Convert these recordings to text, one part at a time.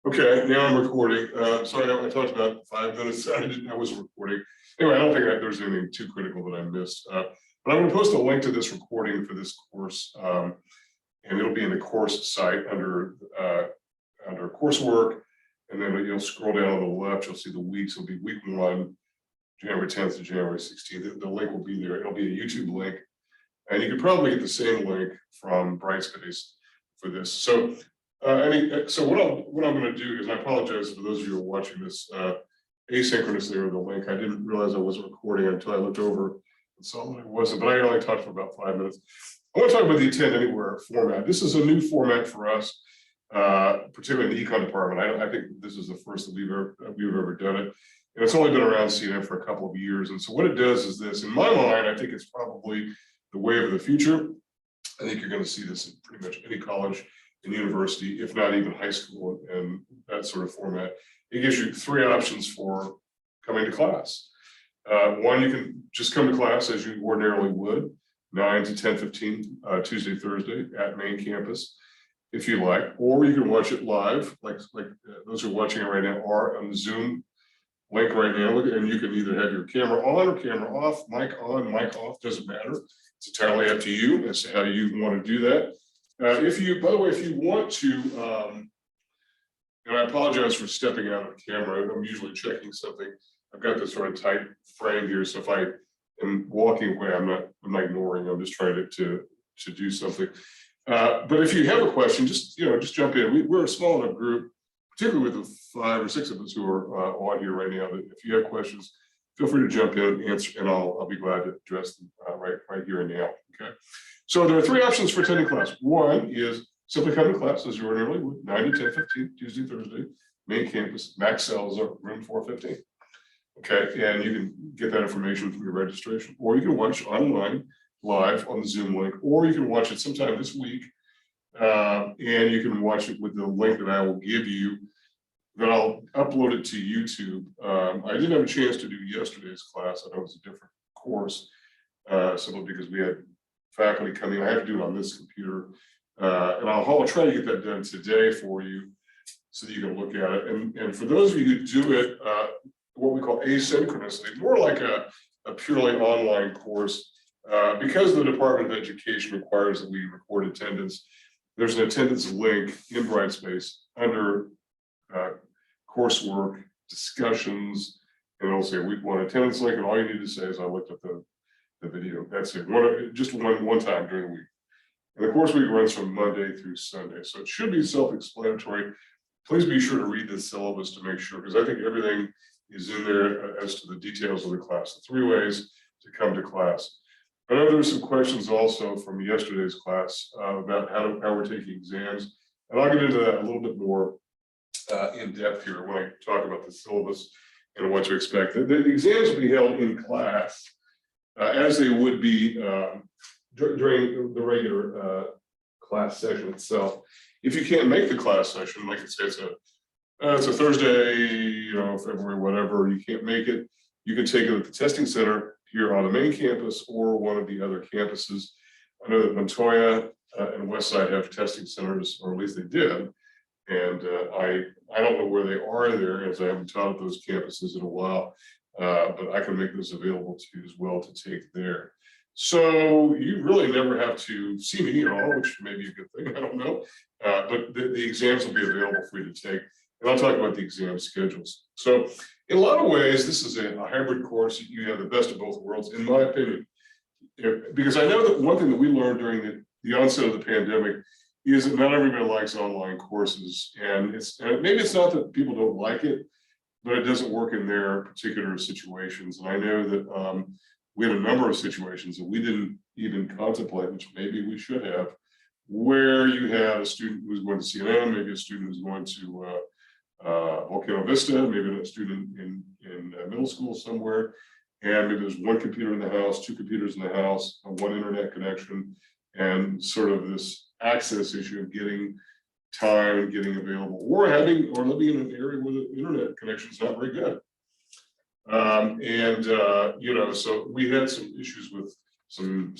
Okay, now I'm recording. Sorry, I talked about 5 minutes. I wasn't recording. Anyway, I don't think there's anything too critical that I missed. But I'm going to post a link to this recording for this course, and it'll be in the course site under coursework. And then you'll scroll down on the left. You'll see the weeks. It'll be week 1, January 10th to January 16th. The link will be there. It'll be a YouTube link, and you can probably get the same link from Brightspace for this. So what I'm going to do is, I apologize for those of you who are watching this asynchronously over the link. I didn't realize I wasn't recording until I looked over and saw that it wasn't, but I only talked for about 5 minutes. I want to talk about the Attend Anywhere format. This is a new format for us, particularly in the econ department. I think this is the first that we've ever done it. And it's only been around CNF for a couple of years. And so what it does is this. In my mind, I think it's probably the wave of the future. I think you're going to see this in pretty much any college and university, if not even high school, and that sort of format. It gives you 3 options for coming to class. One, you can just come to class as you ordinarily would, 9 to 10:15, Tuesday, Thursday at main campus, if you like, or you can watch it live, like those who are watching it right now are on the Zoom link right now, and you can either have your camera on or camera off, mic on, mic off, doesn't matter. It's entirely up to you as to how you want to do that. By the way, if you want to, and I apologize for stepping out of the camera, I'm usually checking something. I've got this sort of tight frame here, so if I am walking away, I'm not ignoring. I'm just trying to do something. But if you have a question, just jump in. We're a small enough group, particularly with the 5 or 6 of us who are on here right now. That if you have questions, feel free to jump in and answer, and I'll be glad to address them right here and now. Okay. So there are 3 options for attending class. One is simply come to class as you ordinarily would, 9 to 10:15, Tuesday, Thursday, main campus, max cells are room 415. Okay, and you can get that information from your registration, or you can watch online live on the Zoom link, or you can watch it sometime this week, and you can watch it with the link that I will give you. Then I'll upload it to YouTube. I didn't have a chance to do yesterday's class. I know it was a different course, simply because we had faculty coming. I have to do it on this computer, and I'll try to get that done today for you so that you can look at it. And for those of you who do it, what we call asynchronously, more like a purely online course, because the Department of Education requires that we record attendance, there's an attendance link in Brightspace under coursework, discussions, and it'll say week 1 attendance link, and all you need to say is I looked at the video. That's it. Just one time during the week. And the course week runs from Monday through Sunday, so it should be self-explanatory. Please be sure to read the syllabus to make sure, because I think everything is in there as to the details of the class. The 3 ways to come to class. I know there were some questions also from yesterday's class about how we're taking exams, and I'll get into that a little bit more in depth here when I talk about the syllabus and what to expect. The exams will be held in class as they would be during the regular class session itself. If you can't make the class session, like I say, it's a Thursday, February, whatever, you can't make it, you can take it at the testing center here on the main campus or one of the other campuses. I know that Montoya and Westside have testing centers, or at least they did. And I don't know where they are there, as I haven't taught at those campuses in a while, but I can make those available to you as well to take there. So you really never have to see me at all, which may be a good thing, I don't know. But the exams will be available for you to take. And I'll talk about the exam schedules. So in a lot of ways, this is a hybrid course. You have the best of both worlds, in my opinion. Because I know that one thing that we learned during the onset of the pandemic is that not everybody likes online courses. And maybe it's not that people don't like it, but it doesn't work in their particular situations. And I know that we had a number of situations that we didn't even contemplate, which maybe we should have, where you had a student who's going to CNN, maybe a student who's going to Volcano Vista, maybe a student in middle school somewhere, and maybe there's 1 computer in the house, 2 computers in the house, 1 internet connection, and sort of this access issue of getting time, getting available, or living in an area where the internet connection is not very good. So we had some issues with some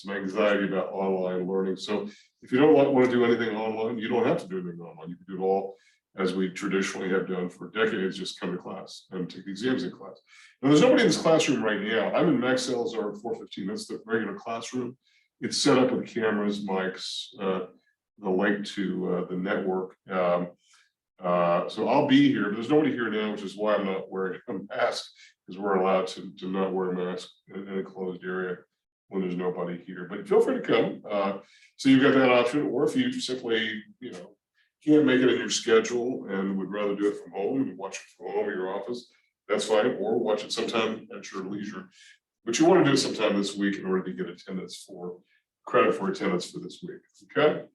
anxiety about online learning. So if you don't want to do anything online, you don't have to do anything online. You can do it all as we traditionally have done for decades, just come to class and take the exams in class. Now, there's nobody in this classroom right now. I'm in Max Salazar 415. That's the regular classroom. It's set up with cameras, mics, the link to the network. So I'll be here. There's nobody here now, which is why I'm not wearing a mask, because we're allowed to not wear a mask in a closed area when there's nobody here. But feel free to come. So you've got that option, or if you simply, can't make it in your schedule and would rather do it from home and watch it from home or your office, that's fine, or watch it sometime at your leisure. But you want to do it sometime this week in order to get credit for attendance for this week. Okay.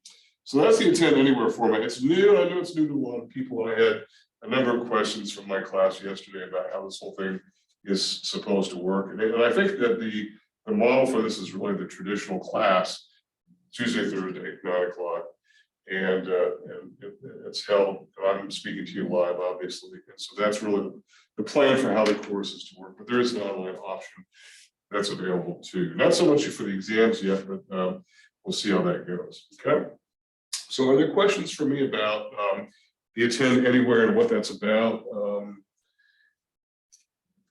So that's the Attend Anywhere format. It's new. I know it's new to a lot of people. I had a number of questions from my class yesterday about how this whole thing is supposed to work. And I think that the model for this is really the traditional class, Tuesday, Thursday, 9 o'clock. And it's held, I'm speaking to you live, obviously. And so that's really the plan for how the course is to work. But there is an online option that's available too. Not so much for the exams yet, but we'll see how that goes. Okay. So are there questions for me about the Attend Anywhere and what that's about?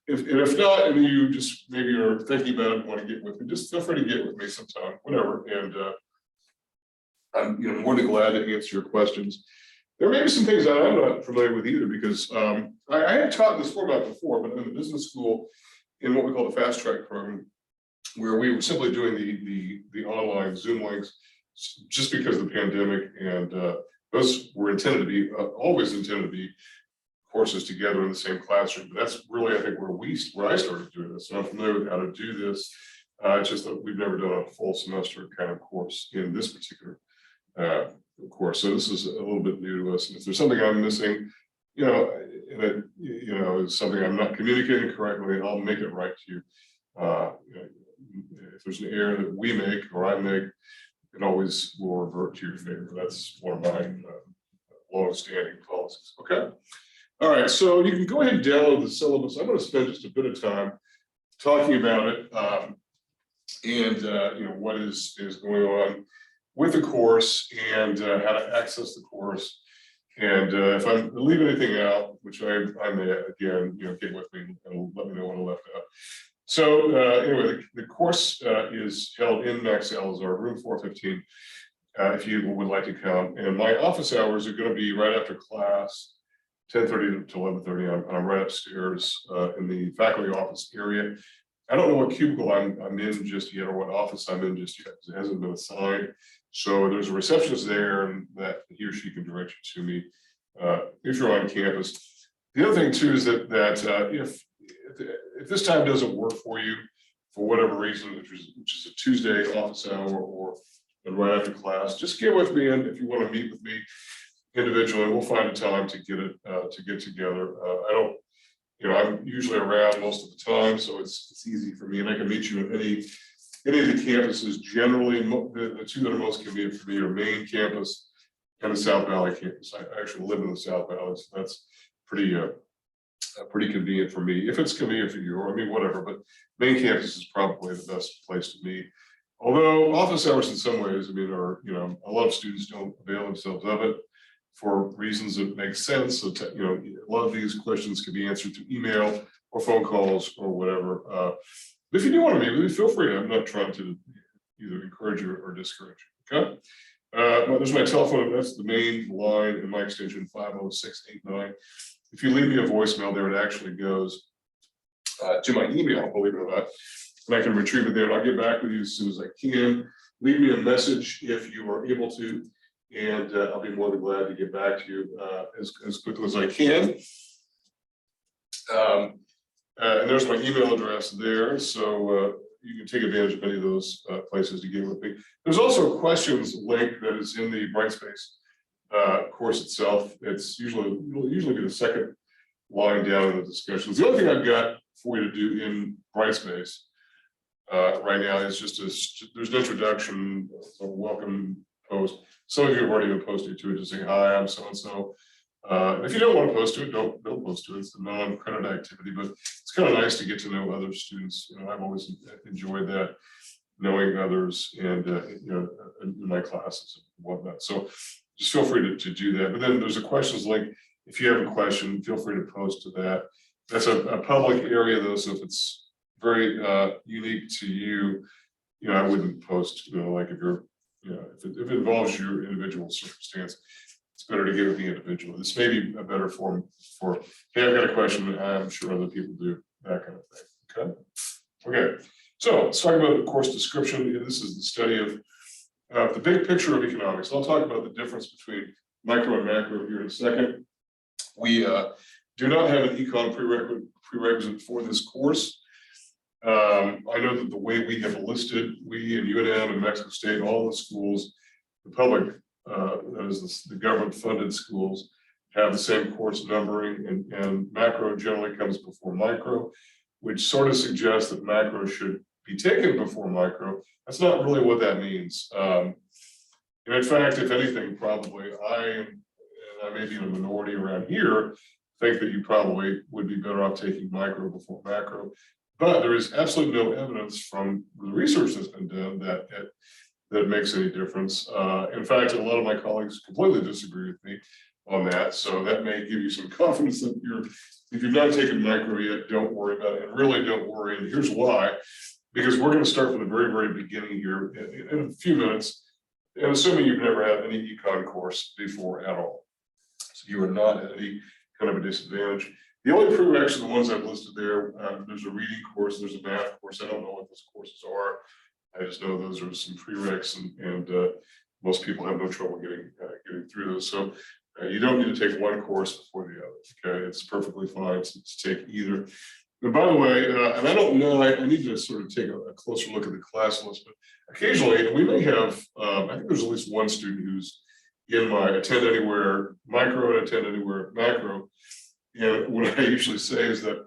If not, and you just maybe are thinking about it and want to get with me, just feel free to get with me sometime, whatever. And I'm more than glad to answer your questions. There may be some things that I'm not familiar with either, because I had taught this format before, but in the business school, in what we call the fast track program, where we were simply doing the online Zoom links, just because of the pandemic, and those were intended to be always intended to be courses together in the same classroom. But that's really, I think, where I started doing this. So I'm familiar with how to do this. It's just that we've never done a full semester kind of course in this particular course. So this is a little bit new to us. And if there's something I'm missing, it's something I'm not communicating correctly, I'll make it right to you. If there's an error that we make or I make, it always will revert to your favor. That's one of my long-standing policies. Okay. All right. So you can go ahead and download the syllabus. I'm going to spend just a bit of time talking about it and what is going on with the course and how to access the course. And if I leave anything out, which I may, again, get with me and let me know what I left out. So anyway, the course is held in Max Salazar, room 415, if you would like to come. And my office hours are going to be right after class, 10:30 to 11:30. I'm right upstairs in the faculty office area. I don't know what cubicle I'm in just yet, or what office I'm in just yet, because it hasn't been assigned. So there's a receptionist there, and that he or she can direct you to me if you're on campus. The other thing too is that if this time doesn't work for you for whatever reason, which is a Tuesday office hour or right after class, just get with me, and if you want to meet with me individually, we'll find a time to get together. I'm usually around most of the time, so it's easy for me, and I can meet you at any of the campuses. Generally, the two that are most convenient for me are main campus and the South Valley campus. I actually live in the South Valley, so that's pretty convenient for me. If it's convenient for you, or whatever, but main campus is probably the best place to meet. Although office hours in some ways, are, a lot of students don't avail themselves of it for reasons that make sense. So, a lot of these questions can be answered through email or phone calls or whatever. If you do want to meet with me, feel free. I'm not trying to either encourage you or discourage you. Okay. There's my telephone. That's the main line, and my extension 50689. If you leave me a voicemail there, it actually goes to my email, believe it or not, and I can retrieve it there, and I'll get back with you as soon as I can. Leave me a message if you are able to, and I'll be more than glad to get back to you as quickly as I can. And there's my email address there, so you can take advantage of any of those places to get with me. There's also a questions link that is in the Brightspace course itself. It's usually be the second line down in the discussions. The only thing I've got for you to do in Brightspace right now is there's an introduction, a welcome post. Some of you have already been posting to it, just saying, hi, I'm so-and-so. If you don't want to post to it, don't post to it. It's a non-credit activity, but it's kind of nice to get to know other students. I've always enjoyed that, knowing others, and in my classes and whatnot. So just feel free to do that. But then there's a questions link. If you have a question, feel free to post to that. That's a public area though, so if it's very unique to you, I wouldn't post, like if you're, if it involves your individual circumstance, it's better to give it the individual. This may be a better form for, hey, I've got a question, I'm sure other people do, that kind of thing. Okay, so let's talk about the course description. This is the study of the big picture of economics. I'll talk about the difference between micro and macro here in a second. We do not have an econ prerequisite for this course. I know that the way we have listed, we and UNM and Mexico State, all the schools, the public, that is the government funded schools, have the same course numbering, and macro generally comes before micro, which sort of suggests that macro should be taken before micro. That's not really what that means. And in fact, if anything, probably I may be in a minority around here, think that you probably would be better off taking micro before macro. But there is absolutely no evidence from the research that's been done that it makes any difference. In fact, a lot of my colleagues completely disagree with me on that. So that may give you some confidence that if you've not taken micro yet, don't worry about it. And really don't worry. And here's why. Because we're going to start from the very, very beginning here in a few minutes. And assuming you've never had any econ course before at all. So you are not at any kind of a disadvantage. The only prereqs are the ones I've listed there. There's a reading course, there's a math course. I don't know what those courses are. I just know those are some prereqs, and most people have no trouble getting through those. So you don't need to take one course before the other. Okay, it's perfectly fine to take either. And by the way, and I don't know, I need to sort of take a closer look at the class list, but occasionally we may have, I think there's at least one student who's in my attend anywhere micro and attend anywhere macro. And what I usually say is that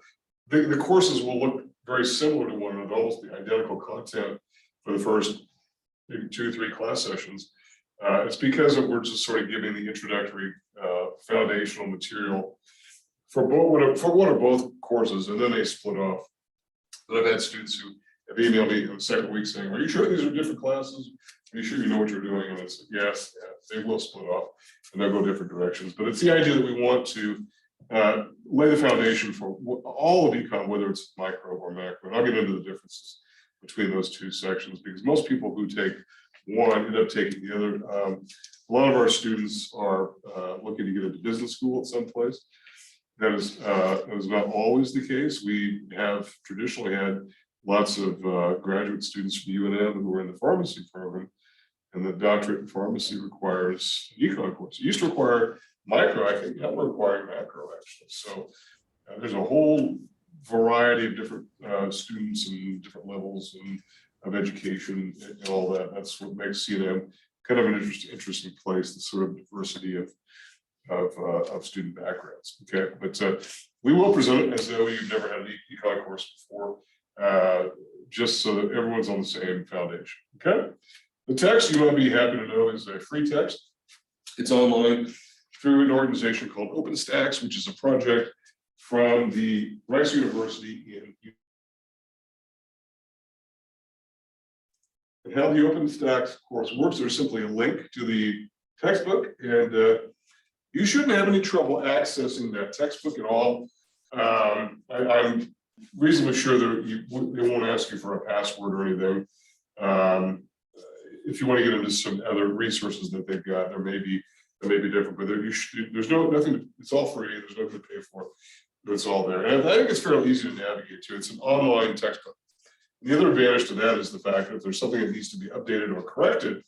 the courses will look very similar to one another, almost the identical content for the first maybe 2 or 3 class sessions. It's because we're just sort of giving the introductory foundational material for one or both courses, and then they split off. But I've had students who have emailed me in the second week saying, "Are you sure these are different classes? Are you sure you know what you're doing?" And it's yes, they will split off and they'll go different directions. But it's the idea that we want to lay the foundation for all of econ, whether it's micro or macro. And I'll get into the differences between those two sections, because most people who take one end up taking the other. A lot of our students are looking to get into business school at some place. That is not always the case. We have traditionally had lots of graduate students from UNM who are in the pharmacy program, and the doctorate in pharmacy requires an econ course. It used to require micro, I think now we're requiring macro actually. So there's a whole variety of different students and different levels of education and all that. That's what makes CNM kind of an interesting place, the sort of diversity of student backgrounds. Okay, but we will present it as though you've never had an econ course before, just so that everyone's on the same foundation. Okay, the text, you might be happy to know, is a free text. It's online through an organization called OpenStax, which is a project from the Rice University and how the OpenStax course works. There's simply a link to the textbook, and you shouldn't have any trouble accessing that textbook at all. I'm reasonably sure that they won't ask you for a password or anything. If you want to get into some other resources that they've got, there may be different, but there's nothing. It's all free. There's nothing to pay for. It's all there, and I think it's fairly easy to navigate to. It's an online textbook. The other advantage to that is the fact that if there's something that needs to be updated or corrected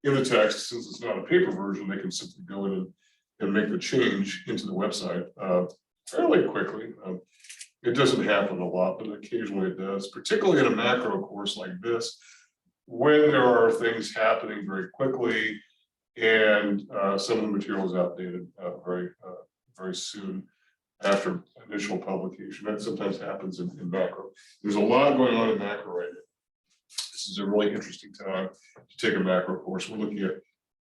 in the text, since it's not a paper version, they can simply go in and make the change into the website fairly quickly. It doesn't happen a lot, but occasionally it does, particularly in a macro course like this, when there are things happening very quickly and some of the material is outdated very soon after initial publication. That sometimes happens in macro. There's a lot going on in macro right now. This is a really interesting time to take a macro course. We're looking at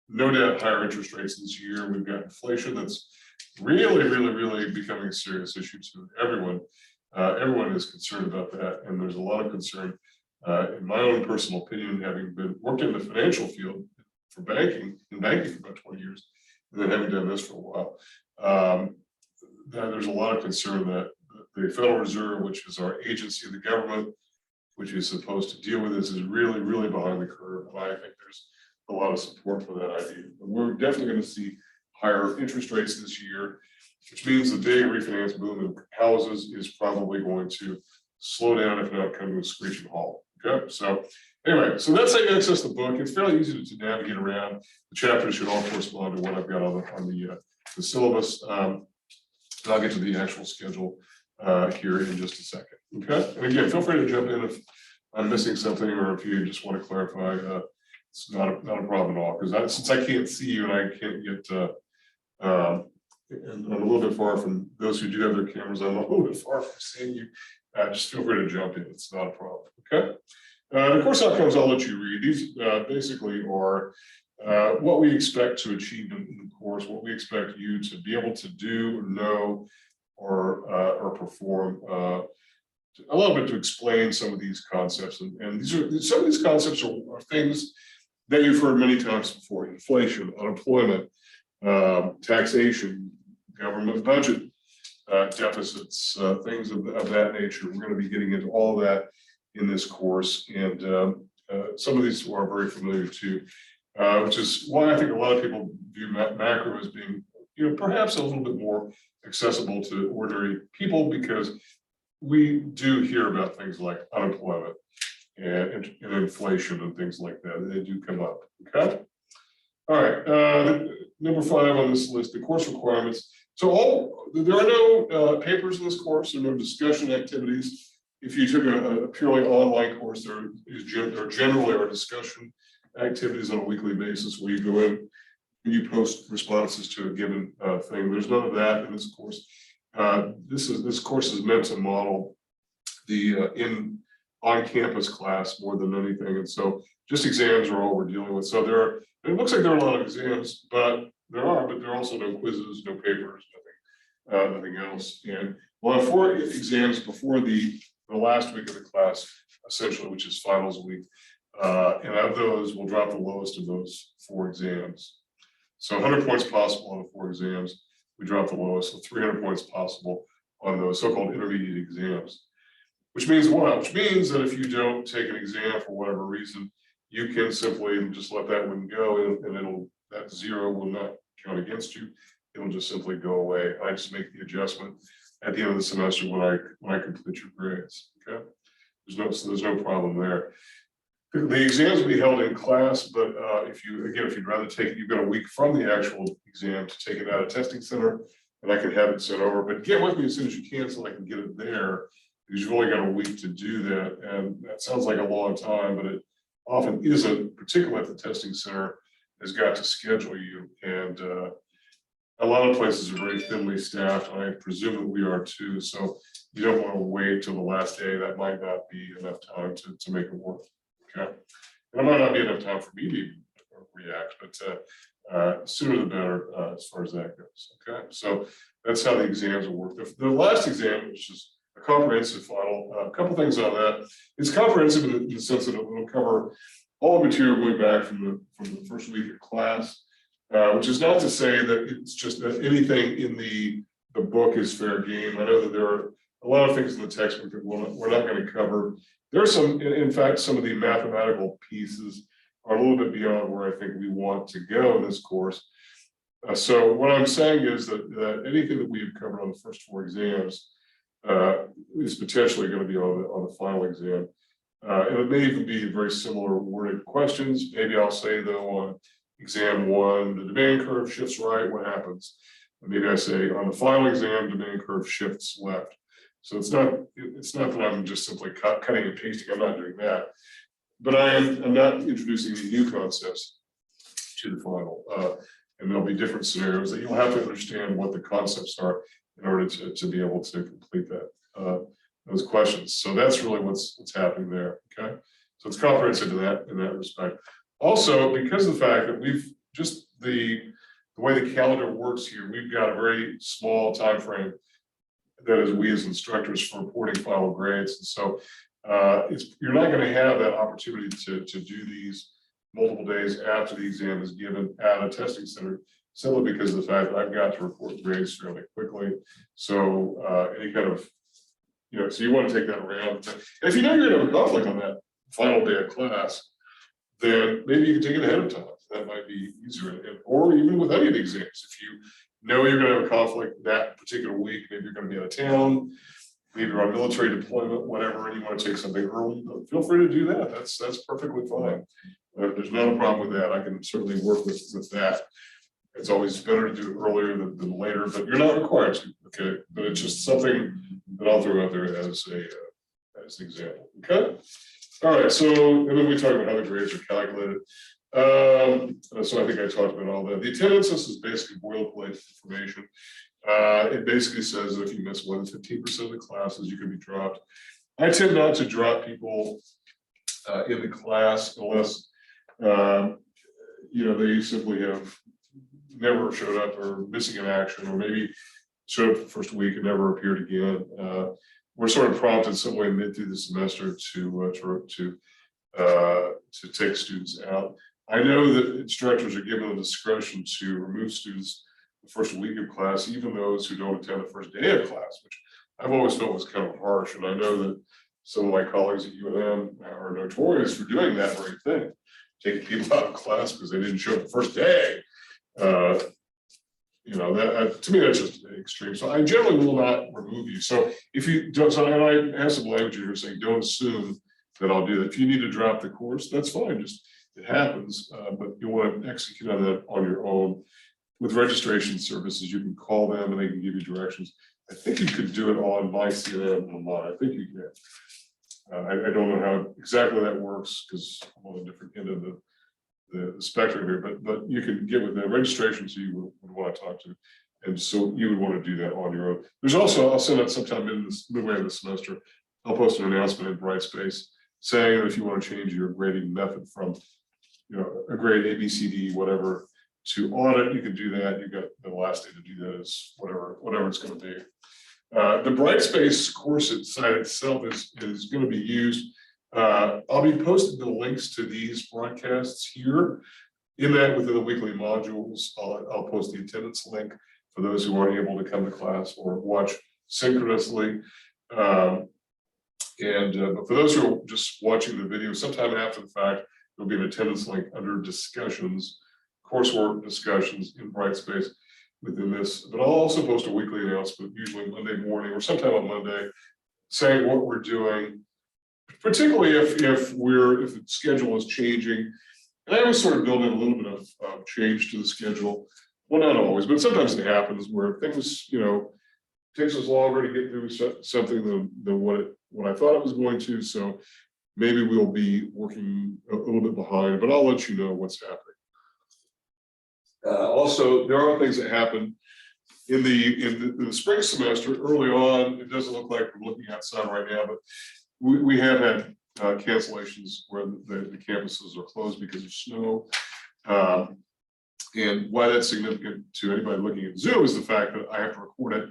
no doubt higher interest rates this year. We've got inflation that's really becoming a serious issue to everyone. Everyone is concerned about that, and there's a lot of concern. In my own personal opinion, having worked in the financial field for banking for about 20 years, and then having done this for a while, there's a lot of concern that the Federal Reserve, which is our agency of the government, which is supposed to deal with this, is really, really behind the curve. And I think there's a lot of support for that idea. But we're definitely going to see higher interest rates this year, which means the big refinance boom in houses is probably going to slow down, if not come to a screeching halt. Okay, so anyway, so that's how you access the book. It's fairly easy to navigate around. The chapters should all correspond to what I've got on the syllabus. And I'll get to the actual schedule here in just a second. Okay, and again, feel free to jump in if I'm missing something or if you just want to clarify. It's not a problem at all, because since I can't see you and I can't get and I'm a little bit far from those who do have their cameras. I'm a little bit far from seeing you. Just feel free to jump in. It's not a problem. Okay. The course outcomes I'll let you read. These basically are what we expect to achieve in the course, what we expect you to be able to do, know, or perform. A little bit to explain some of these concepts, and some of these concepts are things that you've heard many times before: inflation, unemployment, taxation, government budget deficits, things of that nature. We're going to be getting into all of that in this course, and some of these are very familiar too, which is why I think a lot of people view macro as being, perhaps a little bit more accessible to ordinary people, because we do hear about things like unemployment and inflation and things like that. They do come up. Okay. All right. Number 5 on this list, the course requirements. So there are no papers in this course, there are no discussion activities. If you took a purely online course, there generally are discussion activities on a weekly basis where you go in and you post responses to a given thing. There's none of that in this course. This course is meant to model the on-campus class more than anything, and so just exams are all we're dealing with. So it looks like there are a lot of exams, but there are also no quizzes, no papers, nothing else. And we'll have 4 exams before the last week of the class, essentially, which is finals week. And of those, we'll drop the lowest of those 4 exams. So 100 points possible on the 4 exams. We drop the lowest, so 300 points possible on those so-called intermediate exams. Which means what? Which means that if you don't take an exam for whatever reason, you can simply just let that one go, and that 0 will not count against you. It'll just simply go away. I just make the adjustment at the end of the semester when I complete your grades. Okay, there's no problem there. The exams will be held in class, but if you'd rather take it, you've got a week from the actual exam to take it out of testing center, and I can have it sent over. But get with me as soon as you can so I can get it there, because you've only got a week to do that, and that sounds like a long time, but it often isn't, particularly if the testing center has got to schedule you. And a lot of places are very thinly staffed. I presume that we are too. So you don't want to wait till the last day. That might not be enough time to make it work. Okay. And it might not be enough time for me to even react, but sooner the better as far as that goes. Okay. So that's how the exams will work. The last exam, which is a comprehensive final, a couple things on that. It's comprehensive in the sense that it will cover all the material going back from the first week of class, which is not to say that it's just that anything in the book is fair game. I know that there are a lot of things in the textbook that we're not going to cover. There are some, in fact, some of the mathematical pieces are a little bit beyond where I think we want to go in this course. So what I'm saying is that anything that we have covered on the first 4 exams is potentially going to be on the final exam. And it may even be very similar worded questions. Maybe I'll say, though, on exam 1, the demand curve shifts right, what happens? And maybe I say on the final exam, demand curve shifts left. So it's not that I'm just simply cutting and pasting. I'm not doing that. But I'm not introducing any new concepts to the final. And there'll be different scenarios that you'll have to understand what the concepts are in order to be able to complete that those questions. So that's really what's happening there. Okay, so it's comprehensive in that respect. Also, because of the fact that we've just the way the calendar works here, we've got a very small time frame that is we as instructors for reporting final grades, and so you're not going to have that opportunity to do these multiple days after the exam is given at a testing center. simply because of the fact that I've got to report grades fairly quickly. So any kind of, so you want to take that around. And if you know you're gonna have a conflict on that final day of class, then maybe you can take it ahead of time. That might be easier, or even with any of the exams. If you know you're gonna have a conflict that particular week, maybe you're gonna be out of town, maybe you're on military deployment, whatever, and you want to take something early, feel free to do that. That's perfectly fine. There's not a problem with that. I can certainly work with that. It's always better to do it earlier than later, but you're not required to, okay? But it's just something that I'll throw out there as an example, okay? All right, so, and then we talk about how the grades are calculated. So I think I talked about all that. The attendance list is basically boilerplate information. It basically says that if you miss more than 15% of the classes, you can be dropped. I tend not to drop people in the class unless they simply have never showed up or missing in action, or maybe showed up the first week and never appeared again. We're sort of prompted some way mid through the semester to take students out. I know that instructors are given the discretion to remove students the first week of class, even those who don't attend the first day of class, which I've always felt was kind of harsh. And I know that some of my colleagues at UNM are notorious for doing that very thing, taking people out of class because they didn't show up the first day. That to me, that's just extreme. So I generally will not remove you. So if you don't, so and I have some language here saying, don't assume that I'll do that. If you need to drop the course, that's fine. Just it happens, but you want to execute on that on your own. With registration services, you can call them and they can give you directions. I think you could do it on MyCNM online. I think you can. I don't know how exactly that works because I'm on a different end of the spectrum here, but you can get with the registration, so you would want to talk to, and so you would want to do that on your own. There's also, I'll send out sometime in this midway of the semester, I'll post an announcement in Brightspace saying that if you want to change your grading method from a grade A, B, C, D, whatever, to audit, you can do that. You've got the last day to do that is whatever it's going to be. The Brightspace course site itself is going to be used. I'll be posting the links to these broadcasts here. In that, within the weekly modules, I'll post the attendance link for those who aren't able to come to class or watch synchronously. But for those who are just watching the video, sometime after the fact, there'll be an attendance link under discussions, coursework discussions in Brightspace within this. But I'll also post a weekly announcement, usually Monday morning or sometime on Monday, saying what we're doing, particularly if the schedule is changing. And I always sort of build in a little bit of change to the schedule. Well, not always, but sometimes it happens where things, takes us longer to get through something than what I thought it was going to. So maybe we'll be working a little bit behind, but I'll let you know what's happening. Also, there are things that happen in the spring semester. Early on, it doesn't look like we're looking outside right now, but we have had cancellations where the campuses are closed because of snow. And why that's significant to anybody looking at Zoom is the fact that I have to record it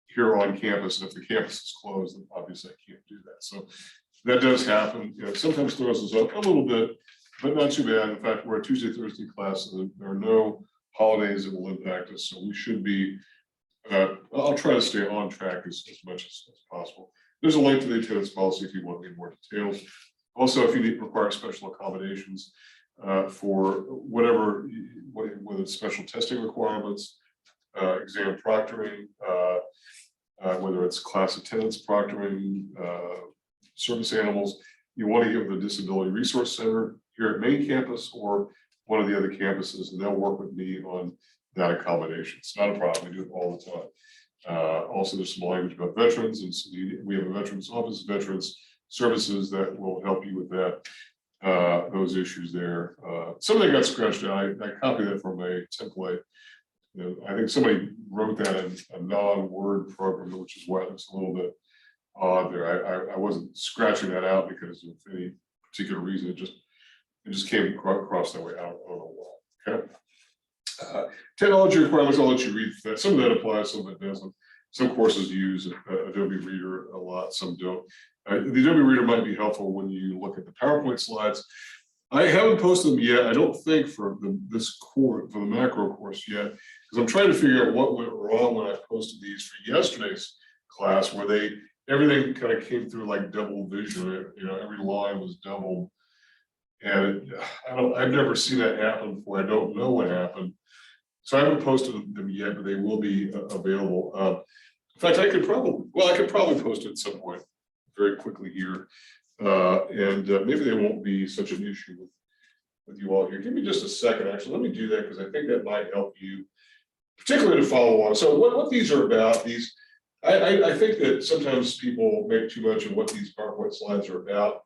here on campus. And if the campus is closed, then obviously I can't do that. So that does happen. It sometimes throws us up a little bit, but not too bad. In fact, we're a Tuesday, Thursday class, and there are no holidays that will impact us. So we should be, I'll try to stay on track as much as possible. There's a link to the attendance policy if you want to get more details. Also, if you require special accommodations for whatever, whether it's special testing requirements, exam proctoring, whether it's class attendance proctoring, service animals, you want to give the Disability Resource Center here at main campus or one of the other campuses, and they'll work with me on that accommodation. It's not a problem. We do it all the time. Also, there's some language about veterans, and so we have a veterans office, veterans services that will help you with that, those issues there. Something got scratched out. I copied that from a template. I think somebody wrote that in a non-Word program, which is why it's a little bit odd there. I wasn't scratching that out because of any particular reason. It just came across that way. I don't know why. Okay. Technology requirements, I'll let you read that. Some of that applies, some of it doesn't. Some courses use Adobe Reader a lot, some don't. The Adobe Reader might be helpful when you look at the PowerPoint slides. I haven't posted them yet. I don't think for this course, for the macro course yet, because I'm trying to figure out what went wrong when I posted these for yesterday's class, where everything kind of came through like double vision. You know, every line was doubled, and I've never seen that happen before. I don't know what happened, so I haven't posted them yet, but they will be available. In fact, I could probably post it at some point very quickly here. And maybe they won't be such an issue with you all here. Give me just a second, actually. Let me do that because I think that might help you, particularly to follow along. So what these are about, I think that sometimes people make too much of what these PowerPoint slides are about.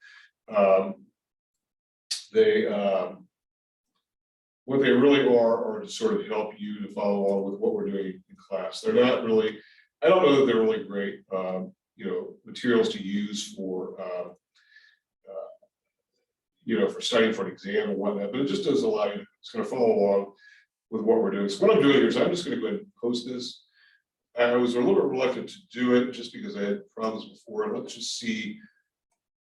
What they really are to sort of help you to follow along with what we're doing in class. They're not really, I don't know that they're really great, materials to use for, for studying for an exam and whatnot, but it just does allow you to kind of follow along with what we're doing. So what I'm doing here is I'm just going to go ahead and post this. I was a little bit reluctant to do it just because I had problems before. And let's just see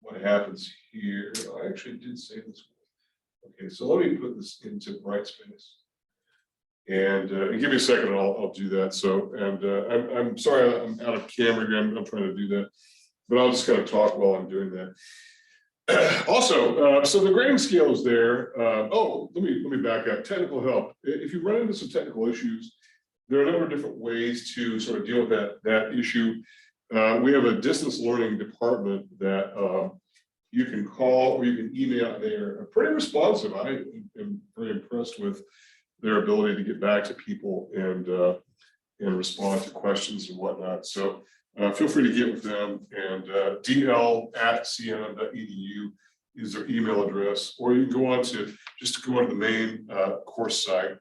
what happens here. I actually did say this one. Okay, so let me put this into Brightspace. And give me a second, and I'll do that. So, and I'm sorry, I'm out of camera again. I'm trying to do that, but I'll just kind of talk while I'm doing that. Also, so the grading scale is there. Let me back up. Technical help. If you run into some technical issues, there are a number of different ways to sort of deal with that issue. We have a distance learning department that you can call or you can email. They're pretty responsive. I am very impressed with their ability to get back to people and respond to questions and whatnot. So feel free to get with them, and dl@cnm.edu is their email address, or you can go on to the main course site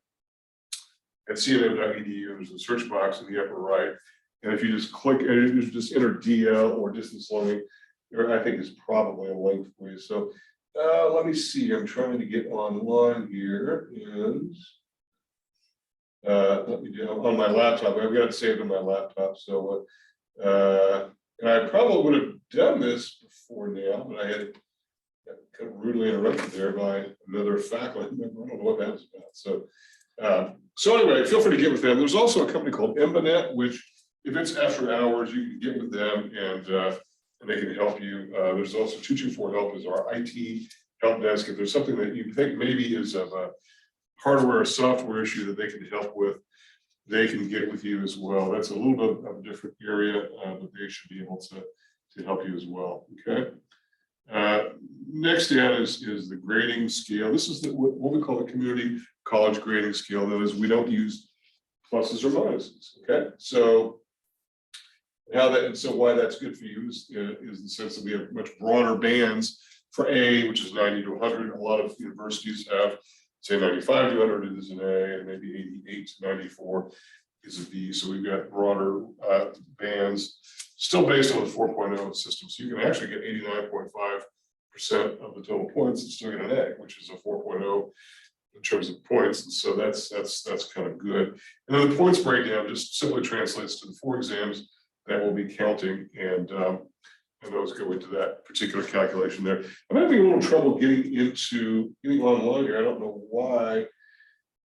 at cnm.edu. There's a search box in the upper right, and if you just click and you just enter DL or distance learning, there I think is probably a link for you. So let me see. I'm trying to get online here, and let me do on my laptop. I've got it saved on my laptop, so. And I probably would have done this before now, but I had kind of rudely interrupted there by another faculty member. I don't know what that was about. So anyway, feel free to get with them. There's also a company called Embanet, which if it's after hours, you can get with them and they can help you. There's also 224 Help is our IT help desk. If there's something that you think maybe is of a hardware or software issue that they can help with, they can get with you as well. That's a little bit of a different area, but they should be able to help you as well. Okay. Next down is the grading scale. This is what we call the community college grading scale. That is, we don't use pluses or minuses. Okay. So why that's good for you is the sense that we have much broader bands for A, which is 90 to 100. A lot of universities have, say, 95 to 100 is an A, and maybe 88 to 94 is a B. So we've got broader bands, still based on the 4.0 system. So you can actually get 89.5% of the total points and still get an A, which is a 4.0 in terms of points. And so that's kind of good. And then the points breakdown just simply translates to the 4 exams that we'll be counting, and those go into that particular calculation there. I'm having a little trouble getting online here. I don't know why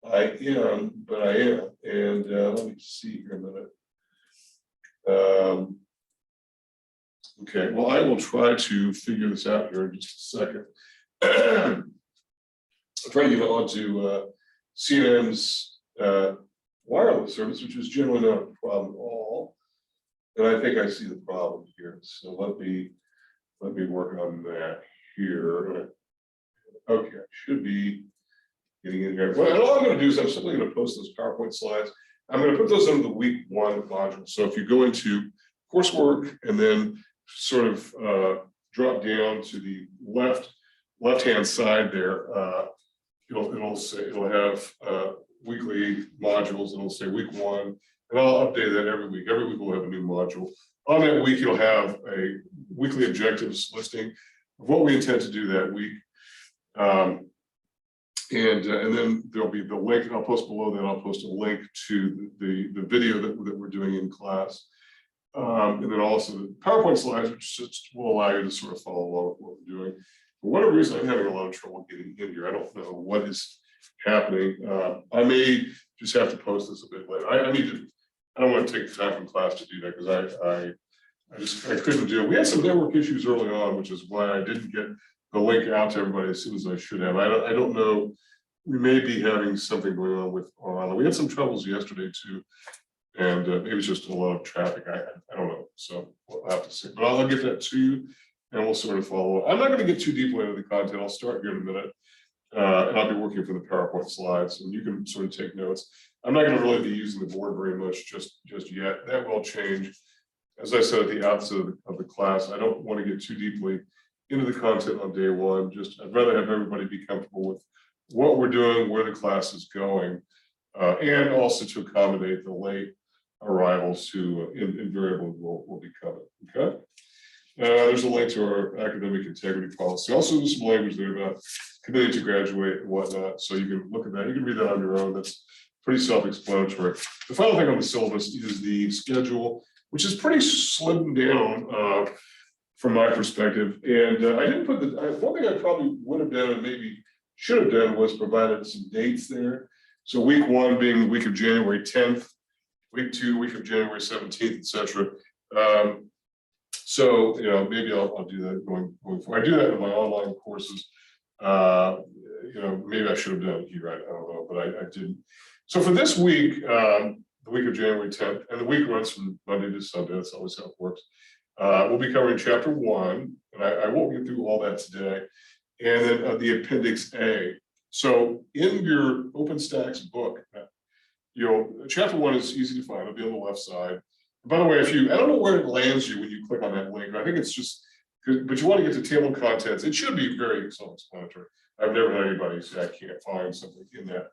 I am, but I am. And let me see here a minute. Okay, well, I will try to figure this out here in just a second. I'm trying to get onto CNM's wireless service, which is generally not a problem at all. And I think I see the problem here. So let me work on that here. Okay, I should be getting in here. Well, all I'm going to do is I'm simply going to post those PowerPoint slides. I'm going to put those into the week 1 module. So if you go into coursework and then sort of drop down to the left-hand side there, it'll have weekly modules, and it'll say week 1. And I'll update that every week. Every week we'll have a new module. On that week, you'll have a weekly objectives listing of what we intend to do that week. And then there'll be the link. I'll post below that. I'll post a link to the video that we're doing in class. And then also the PowerPoint slides, which just will allow you to sort of follow along with what we're doing. for whatever reason, I'm having a lot of trouble getting in here. I don't know what is happening. I may just have to post this a bit later. I need to, I don't want to take time from class to do that because I couldn't do it. We had some network issues early on, which is why I didn't get the link out to everybody as soon as I should have. I don't know. We may be having something going on with Orlando. We had some troubles yesterday too. And maybe it's just a lot of traffic. I don't know. So we'll have to see. But I'll get that to you and we'll sort of follow up. I'm not going to get too deeply into the content. I'll start here in a minute. And I'll be working for the PowerPoint slides and you can sort of take notes. I'm not going to really be using the board very much just yet. That will change. As I said at the outset of the class, I don't want to get too deeply into the content on day one. I'd rather have everybody be comfortable with what we're doing, where the class is going, and also to accommodate the late arrivals who invariably will be coming. Okay. There's a link to our academic integrity policy. Also, there's some language there about committing to graduate and whatnot. So you can look at that. You can read that on your own. That's pretty self-explanatory. The final thing on the syllabus is the schedule, which is pretty slimmed down from my perspective. And I didn't put one thing I probably would have done and maybe should have done was provided some dates there. So week 1 being the week of January 10th, week 2, week of January 17th, etc. So, you know, maybe I'll do that going forward. I do that in my online courses. You know, maybe I should have done it here. I don't know, but I didn't. So for this week, the week of January 10th, and the week runs from Monday to Sunday. That's always how it works. We'll be covering chapter 1, and I won't get through all that today. And then the appendix A. So in your OpenStax book, chapter 1 is easy to find. It'll be on the left side. By the way, I don't know where it lands you when you click on that link. I think it's just, but you want to get to table of contents. It should be very self-explanatory. I've never had anybody say I can't find something in that.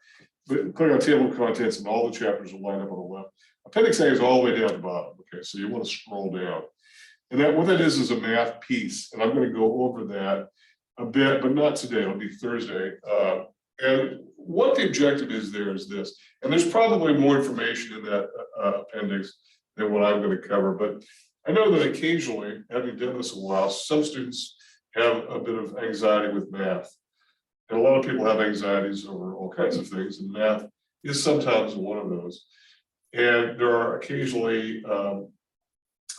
But click on table of contents and all the chapters will line up on the left. Appendix A is all the way down at the bottom. Okay, so you want to scroll down. And what that is a math piece. And I'm going to go over that a bit, but not today. It'll be Thursday. And what the objective is there is this. And there's probably more information in that appendix than what I'm going to cover. But I know that occasionally, having done this a while, some students have a bit of anxiety with math. And a lot of people have anxieties over all kinds of things, and math is sometimes one of those. And there are occasionally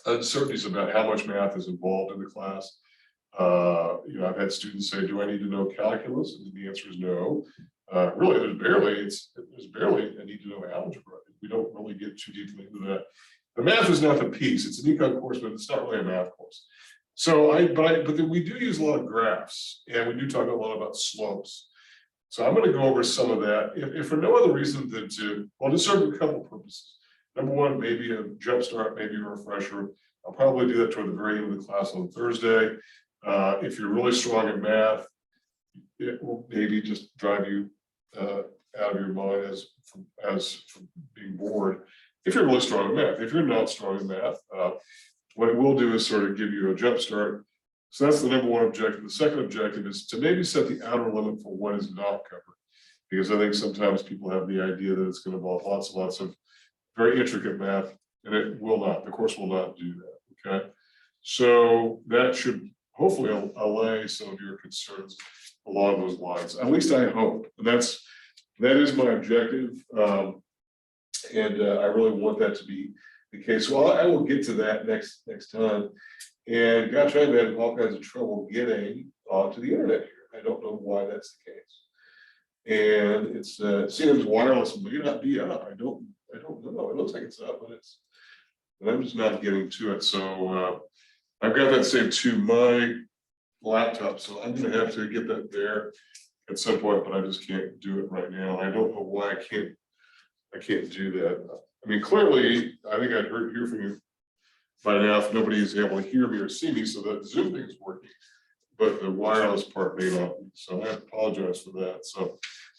uncertainties about how much math is involved in the class. You know, I've had students say, do I need to know calculus? And the answer is no. Really, there's barely a need to know algebra. We don't really get too deeply into that. The math is not the piece. It's an econ course, but it's not really a math course. So but then we do use a lot of graphs, and we do talk a lot about slopes. So I'm going to go over some of that, if for no other reason than to serve a couple purposes. Number one, maybe a jump start, maybe a refresher. I'll probably do that toward the very end of the class on Thursday. If you're really strong in math, it will maybe just drive you out of your mind as from being bored. If you're really strong in math, if you're not strong in math, what it will do is sort of give you a jump start. So that's the number one objective. The second objective is to maybe set the outer limit for what is not covered, because I think sometimes people have the idea that it's going to involve lots and lots of very intricate math, and it will not. The course will not do that. Okay, so that should hopefully allay some of your concerns along those lines. At least I hope, and that is my objective, and I really want that to be the case. So I will get to that next time. And gosh, I've had all kinds of trouble getting onto the internet here. I don't know why that's the case. And it seems wireless may not be up. I don't know. It looks like it's up, but I'm just not getting to it. So I've got that saved to my laptop. So I'm going to have to get that there at some point, but I just can't do it right now. I don't know why I can't do that. I mean, clearly, I think I'd hear from you by now if nobody is able to hear me or see me, so that Zoom thing is working, but the wireless part may not be. So I apologize for that. So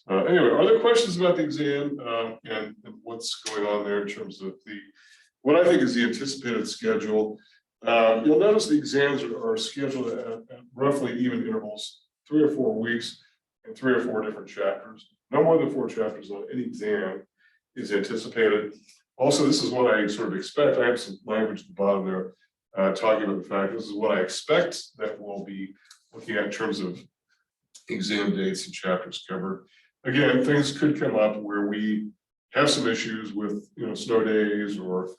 anyway, are there questions about the exam and what's going on there in terms of what I think is the anticipated schedule? You'll notice the exams are scheduled at roughly even intervals, 3 or 4 weeks and 3 or 4 different chapters. No more than 4 chapters on any exam is anticipated. Also, this is what I sort of expect. I have some language at the bottom there talking about the fact this is what I expect that will be looking at in terms of exam dates and chapters covered. Again, things could come up where we have some issues with, snow days or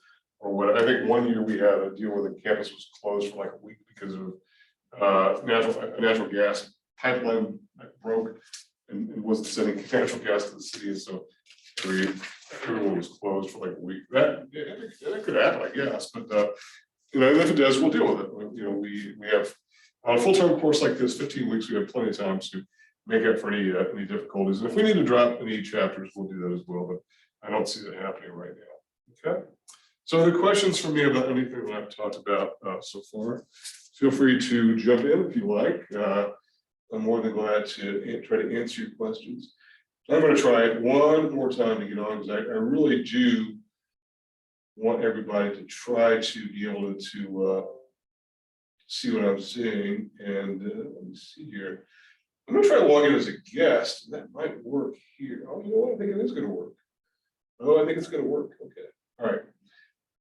what. I think one year we had a deal where the campus was closed for like a week because of natural gas pipeline broke and wasn't sending natural gas to the city, and so everyone was closed for like a week. That could happen, I guess, but if it does, we'll deal with it. We have on a full-time course like this, 15 weeks, we have plenty of time to make up for any difficulties. And if we need to drop any chapters, we'll do that as well. But I don't see that happening right now. Okay. So the questions for me about anything that I've talked about so far, feel free to jump in if you like. I'm more than glad to try to answer your questions. I'm going to try it one more time to get on, because I really do want everybody to try to be able to see what I'm seeing. And let me see here. I'm going to try to log in as a guest. That might work here. Oh, you know what? I think it is going to work. Oh, I think it's going to work. Okay. All right.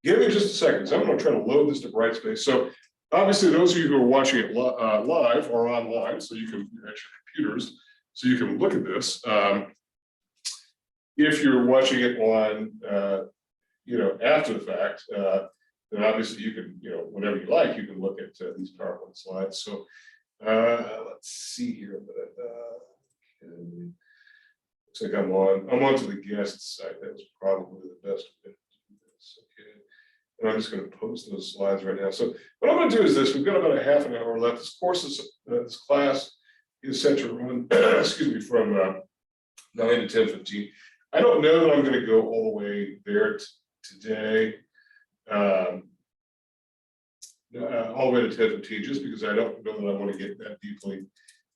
Give me just a second. So I'm going to try to load this to Brightspace. So obviously, those of you who are watching it live or online, so you can at your computers, so you can look at this. If you're watching it on, after the fact, then obviously you can, whenever you like, you can look at these PowerPoint slides. So let's see here. Okay. Looks like I'm onto the guest site. That was probably the best way to do this. Okay. And I'm just going to post those slides right now. So what I'm going to do is this. We've got about a half an hour left. This class is set to run, excuse me, from 9 to 10:15. I don't know that I'm going to go all the way there today, all the way to 10:15, just because I don't know that I want to get that deeply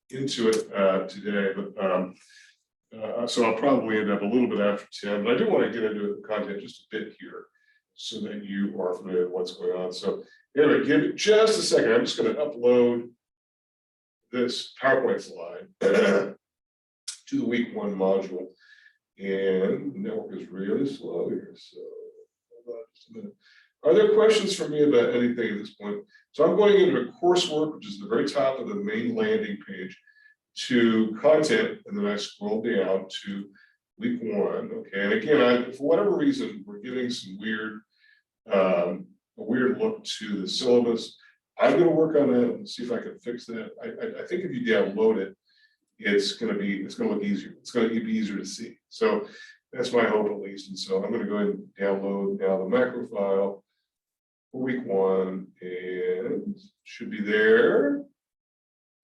into it today. But so I'll probably end up a little bit after 10. But I do want to get into the content just a bit here, so that you are familiar with what's going on. So anyway, give it just a second. I'm just going to upload this PowerPoint slide to the week 1 module. And the network is really slow here. So hold on just a minute. Are there questions for me about anything at this point? So I'm going into a coursework, which is the very top of the main landing page, to content, and then I scroll down to week 1. Okay, and again, for whatever reason, we're getting some a weird look to the syllabus. I'm going to work on that and see if I can fix that. I think if you download it, it's going to look easier. It's going to be easier to see. So that's my hope, at least. And so I'm going to go ahead and download now the macro file for week 1, and it should be there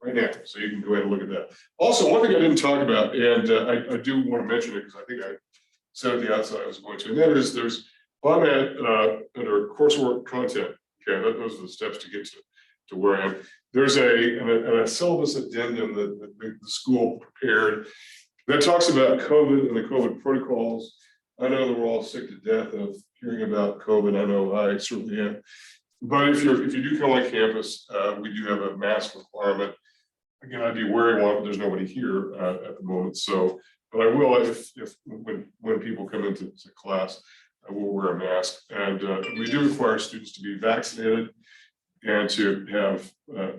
right now. So you can go ahead and look at that. Also, one thing I didn't talk about, and I do want to mention it because I think I said at the outset I was going to, and that is I'm at under coursework content. Okay, those are the steps to get to where I am. There's a syllabus addendum that the school prepared that talks about COVID and the COVID protocols. I know that we're all sick to death of hearing about COVID. I know I certainly am. But if you do come on campus, we do have a mask requirement. Again, I'd be wearing one, but there's nobody here at the moment. So, but I will when people come into class, I will wear a mask. And we do require students to be vaccinated and to have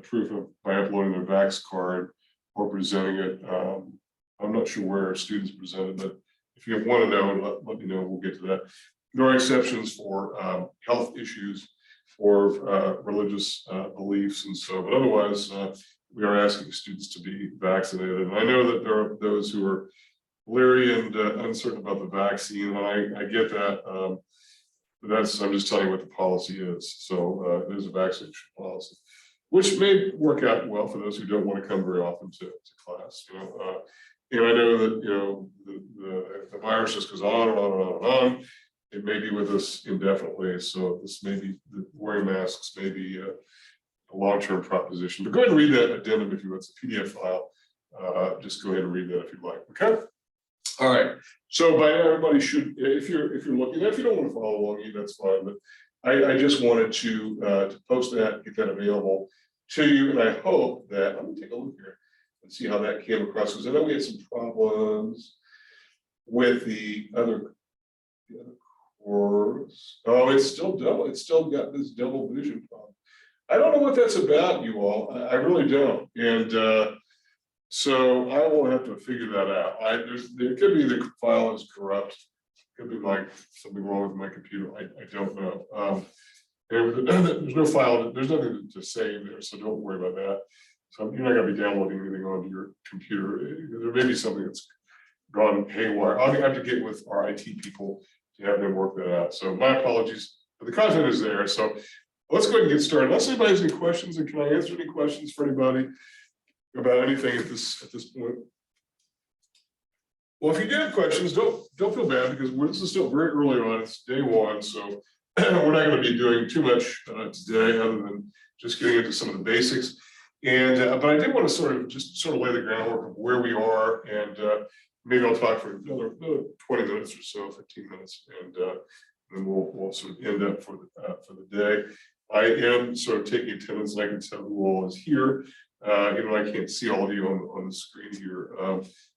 proof of by uploading their vax card or presenting it. I'm not sure where students presented, but if you want to know, let me know. We'll get to that. There are exceptions for health issues or religious beliefs, and so. But otherwise, we are asking students to be vaccinated. And I know that there are those who are leery and uncertain about the vaccine, and I get that. But I'm just telling you what the policy is. So there's a vaccination policy, which may work out well for those who don't want to come very often to class. I know that the virus just goes on and on and on and on. It may be with us indefinitely. So this may be wearing masks may be a long-term proposition. But go ahead and read that addendum if you want. It's a PDF file. Just go ahead and read that if you'd like. Okay. All right. So by now, everybody should, if you're looking, if you don't want to follow along, that's fine. But I just wanted to post that, get that available to you, and I hope that let me take a look here and see how that came across, because I know we had some problems with the other course. Oh, it's still double. It's still got this double vision problem. I don't know what that's about, you all. I really don't. And so I will have to figure that out. There could be the file is corrupt. Could be like something wrong with my computer. I don't know. There's no file. There's nothing to save there, so don't worry about that. So you're not going to be downloading anything onto your computer. There may be something that's gone haywire. I'll have to get with our IT people to have them work that out. So my apologies, but the content is there. So let's go ahead and get started. Unless anybody has any questions, and can I answer any questions for anybody about anything at this point? Well, if you do have questions, don't feel bad, because this is still very early on. It's day one, so we're not going to be doing too much today, other than just getting into some of the basics. And but I did want to sort of lay the groundwork of where we are, and maybe I'll talk for another 20 minutes or so, 15 minutes, and then we'll sort of end up for the day. I am sort of taking attendance, and I can tell who all is here. Even though I can't see all of you on the screen here.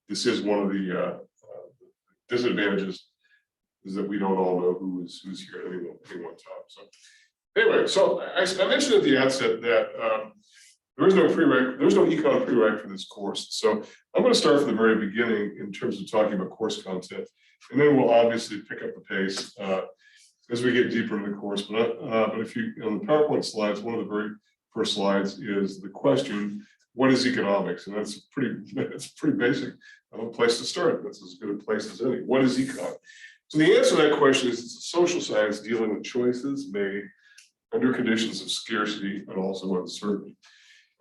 This is one of the disadvantages, is that we don't all know who's here at any one time. So anyway, so I mentioned at the outset that there's no econ prereq for this course. So I'm going to start from the very beginning in terms of talking about course content, and then we'll obviously pick up the pace as we get deeper into the course. But if you, on the PowerPoint slides, one of the very first slides is the question, what is economics? And that's pretty basic place to start. That's as good a place as any. What is econ? So the answer to that question is, it's a social science dealing with choices made under conditions of scarcity and also uncertainty.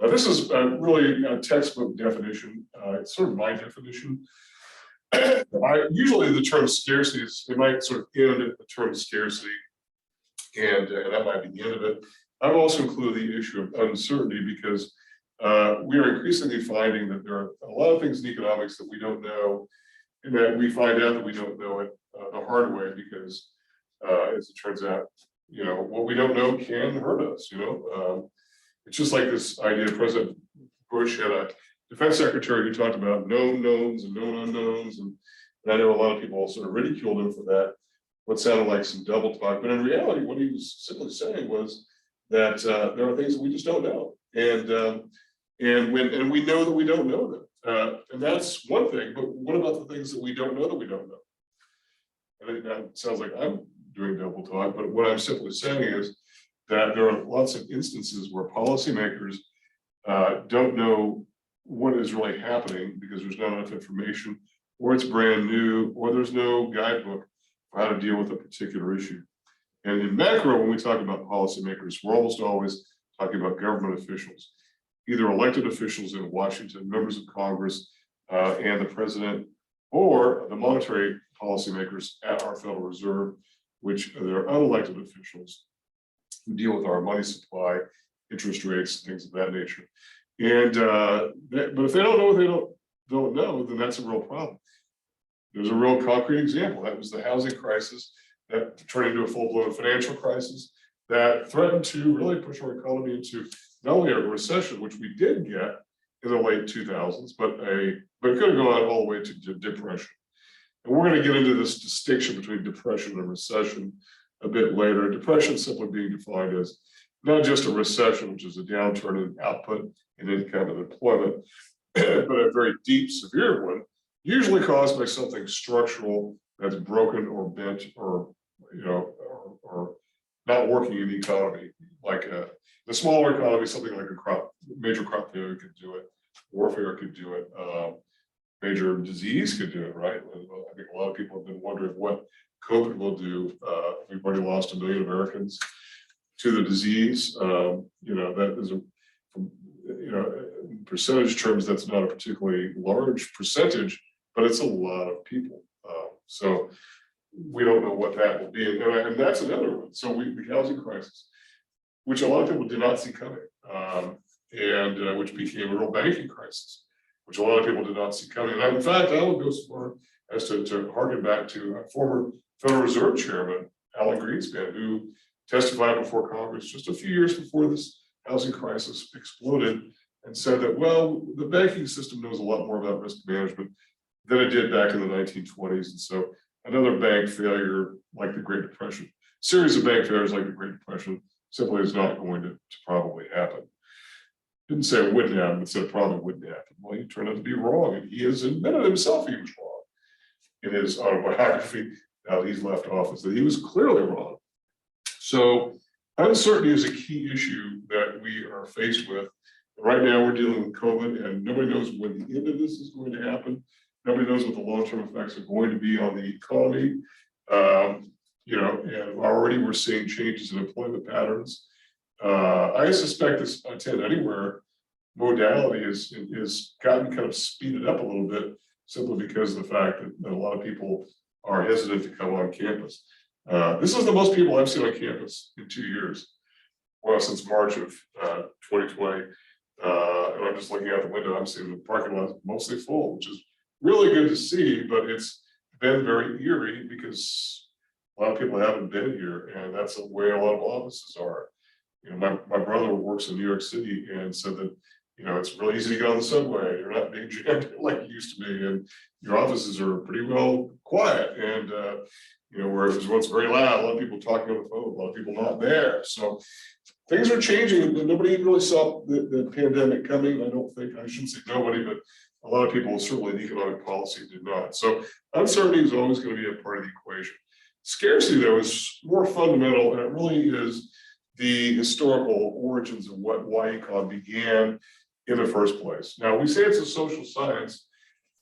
Now, this is really a textbook definition. It's sort of my definition. Usually the term scarcity it might sort of end at the term scarcity, and that might be the end of it. I've also included the issue of uncertainty, because we are increasingly finding that there are a lot of things in economics that we don't know, and that we find out that we don't know it the hard way, because as it turns out, what we don't know can hurt us. It's just like this idea. President Bush had a defense secretary who talked about known knowns and known unknowns, and I know a lot of people sort of ridiculed him for that, what sounded like some double talk, but in reality, what he was simply saying was that there are things that we just don't know, and we know that we don't know them, and that's one thing. But what about the things that we don't know that we don't know? And it sounds like I'm doing double talk, but what I'm simply saying is that there are lots of instances where policymakers don't know what is really happening, because there's not enough information, or it's brand new, or there's no guidebook for how to deal with a particular issue. And in macro, when we talk about policymakers, we're almost always talking about government officials, either elected officials in Washington, members of Congress, and the president, or the monetary policymakers at our Federal Reserve, which are unelected officials who deal with our money supply, interest rates, things of that nature. And but if they don't know what they don't know, then that's a real problem. There's a real concrete example. That was the housing crisis that turned into a full-blown financial crisis that threatened to really push our economy into not only a recession, which we did get in the late 2000s, but it could have gone all the way to depression. And we're going to get into this distinction between depression and recession a bit later. Depression simply being defined as not just a recession, which is a downturn in output and income and employment, but a very deep, severe one, usually caused by something structural that's broken or bent, or or not working in the economy. Like the smaller economy, something like major crop failure could do it, warfare could do it, major disease could do it, right? I think a lot of people have been wondering what COVID will do. We've already lost 1 million Americans to the disease. That is in percentage terms, that's not a particularly large percentage, but it's a lot of people. So we don't know what that will be, and that's another one. So the housing crisis, which a lot of people did not see coming, and which became a real banking crisis, which a lot of people did not see coming. And in fact, I would go so far as to harken back to a former Federal Reserve Chairman, Alan Greenspan, who testified before Congress just a few years before this housing crisis exploded, and said that, well, the banking system knows a lot more about risk management than it did back in the 1920s. And so another bank failure like the Great Depression, series of bank failures like the Great Depression, simply is not going to probably happen. Didn't say it wouldn't happen, but said it probably wouldn't happen. Well, he turned out to be wrong, and he has admitted himself he was wrong in his autobiography. Now he's left office, that he was clearly wrong. So uncertainty is a key issue that we are faced with. Right now, we're dealing with COVID, and nobody knows when the end of this is going to happen. Nobody knows what the long-term effects are going to be on the economy. And already we're seeing changes in employment patterns. I suspect this Attend Anywhere modality is gotten kind of speeded up a little bit, simply because of the fact that a lot of people are hesitant to come on campus. This is the most people I've seen on campus in 2 years. Well, since March of 2020. And I'm just looking out the window, I'm seeing the parking lot mostly full, which is really good to see, but it's been very eerie because a lot of people haven't been here, and that's the way a lot of offices are. My brother works in New York City and said that, it's really easy to get on the subway. You're not being jammed like it used to be, and your offices are pretty well quiet. And, where it was once very loud, a lot of people talking on the phone, a lot of people not there. So things are changing. Nobody really saw the pandemic coming. I shouldn't say nobody, but a lot of people, certainly in economic policy, did not. So uncertainty is always going to be a part of the equation. Scarcity, though, is more fundamental, and it really is the historical origins of why econ began in the first place. Now, we say it's a social science,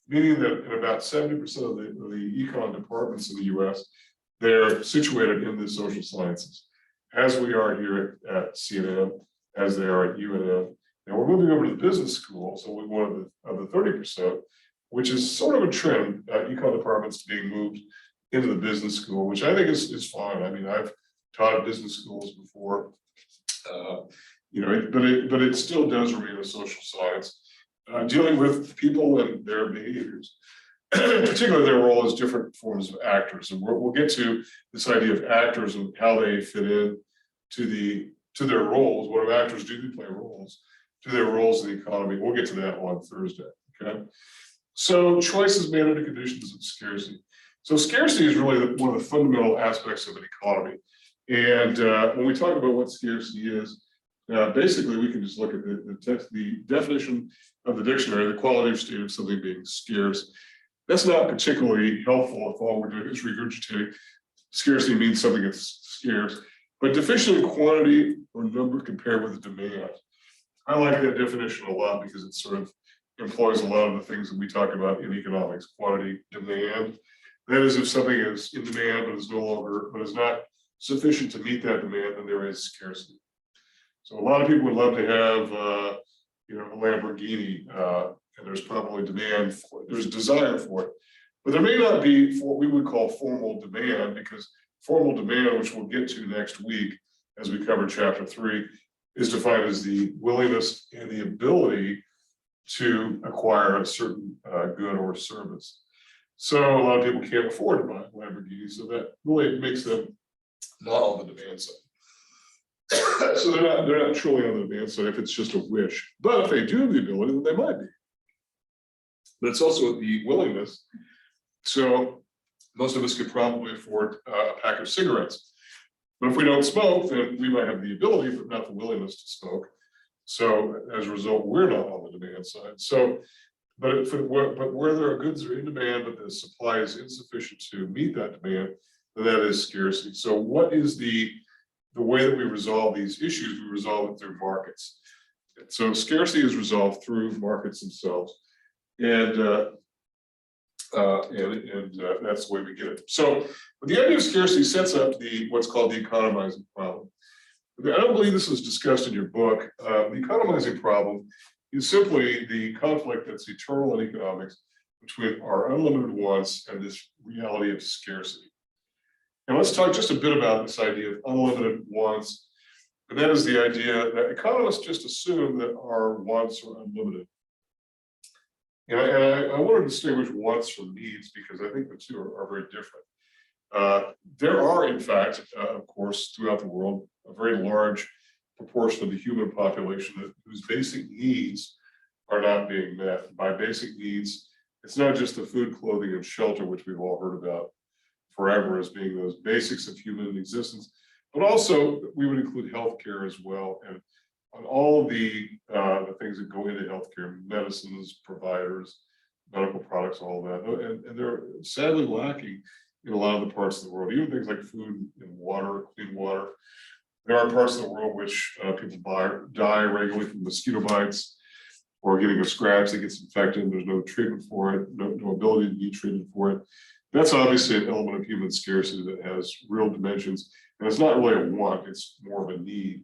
meaning that in about 70% of the econ departments in the US, they're situated in the social sciences, as we are here at CNN, as they are at UNM. Now we're moving over to the business school, so we one of the 30%, which is sort of a trend, econ departments being moved into the business school, which I think is fine. I mean, I've taught at business schools before, but it still does remain a social science, dealing with people and their behaviors, particularly their role as different forms of actors. And we'll get to this idea of actors and how they fit in to their roles. What do actors do? They play roles, to their roles in the economy. We'll get to that on Thursday. Okay. So choice is made under conditions of scarcity. So scarcity is really one of the fundamental aspects of an economy. And when we talk about what scarcity is, basically we can just look at the definition of the dictionary, the quality or state of something being scarce. That's not particularly helpful if all we're doing is regurgitating. Scarcity means something that's scarce, but deficient in quantity or number compared with the demand. I like that definition a lot because it sort of employs a lot of the things that we talk about in economics: quantity, demand. That is, if something is in demand but is not sufficient to meet that demand, then there is scarcity. So a lot of people would love to have a Lamborghini, and there's probably demand for it. There's desire for it, but there may not be what we would call formal demand, because formal demand, which we'll get to next week as we cover chapter 3, is defined as the willingness and the ability to acquire a certain good or service. So a lot of people can't afford to buy a Lamborghini, so that really makes them not on the demand side. So they're not truly on the demand side if it's just a wish. But if they do have the ability, then they might be. But it's also the willingness. So most of us could probably afford a pack of cigarettes. But if we don't smoke, then we might have the ability, but not the willingness to smoke. So as a result, we're not on the demand side. So, but where there are goods that are in demand, but the supply is insufficient to meet that demand, then that is scarcity. So what is the way that we resolve these issues? We resolve it through markets. So scarcity is resolved through markets themselves. And that's the way we get it. So the idea of scarcity sets up what's called the economizing problem. I don't believe this was discussed in your book. The economizing problem is simply the conflict that's eternal in economics between our unlimited wants and this reality of scarcity. And let's talk just a bit about this idea of unlimited wants. And that is the idea that economists just assume that our wants are unlimited. And I want to distinguish wants from needs, because I think the two are very different. There are, in fact, of course, throughout the world, a very large proportion of the human population whose basic needs are not being met. By basic needs, it's not just the food, clothing, and shelter, which we've all heard about forever as being those basics of human existence, but also we would include healthcare as well, and on all of the things that go into healthcare, medicines, providers, medical products, all that, and they're sadly lacking in a lot of the parts of the world, even things like food and water, clean water. There are parts of the world which people die regularly from mosquito bites or getting a scratch that gets infected, and there's no treatment for it, no ability to be treated for it. That's obviously an element of human scarcity that has real dimensions, and it's not really a want, it's more of a need.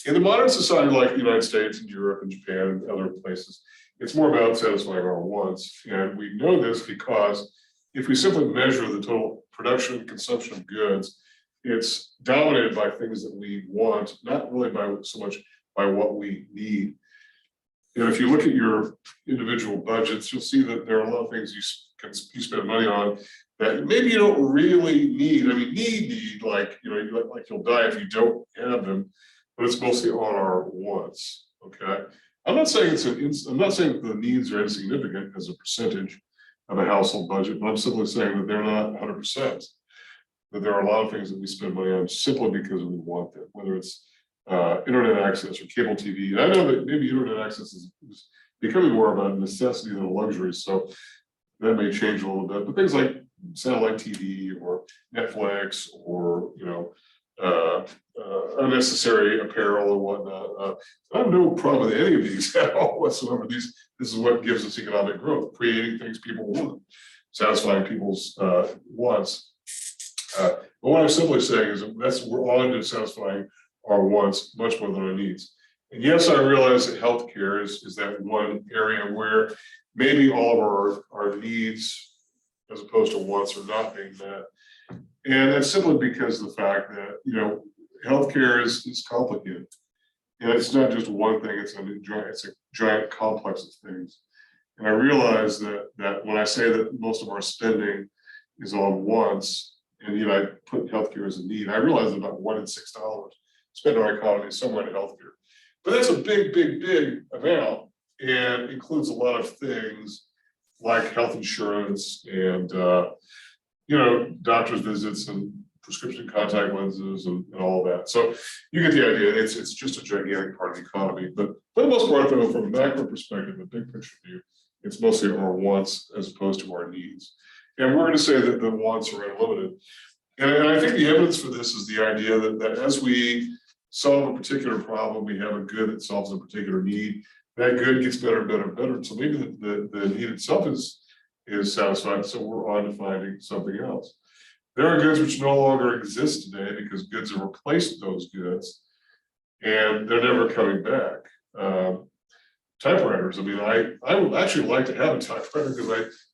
In the modern society like the United States and Europe and Japan and other places, it's more about satisfying our wants. And we know this because if we simply measure the total production and consumption of goods, it's dominated by things that we want, not really by so much by what we need. And if you look at your individual budgets, you'll see that there are a lot of things you spend money on that maybe you don't really need. I mean, need like, you know, like you'll die if you don't have them, but it's mostly on our wants. Okay, I'm not saying I'm not saying that the needs are insignificant as a percentage of a household budget, but I'm simply saying that they're not 100%. That there are a lot of things that we spend money on simply because we want them, whether it's internet access or cable TV. And I know that maybe internet access is becoming more of a necessity than a luxury, so that may change a little bit. But things like satellite TV or Netflix or, you know, unnecessary apparel or whatnot. I have no problem with any of these at all whatsoever. This is what gives us economic growth, creating things people want, satisfying people's wants. But what I'm simply saying is that we're on to satisfying our wants much more than our needs. And yes, I realize that healthcare is that one area where maybe all of our needs as opposed to wants are not being met. And that's simply because of the fact that, you know, healthcare is complicated. And it's not just one thing, it's a giant complex of things. And I realize that when I say that most of our spending is on wants, and yet I put healthcare as a need, I realize that about $1 in $6 spent on our economy somewhere in healthcare. But that's a big, big, big amount, and includes a lot of things like health insurance and you know, doctor's visits and prescription contact lenses and all that. So you get the idea. It's just a gigantic part of the economy. But for the most part, though, from a macro perspective, a big picture view, it's mostly our wants as opposed to our needs. And we're going to say that the wants are unlimited. And I think the evidence for this is the idea that as we solve a particular problem, we have a good that solves a particular need. That good gets better and better and better. So maybe the need itself is satisfied. So we're on to finding something else. There are goods which no longer exist today because goods have replaced those goods, and they're never coming back. Typewriters. I mean, I would actually like to have a typewriter because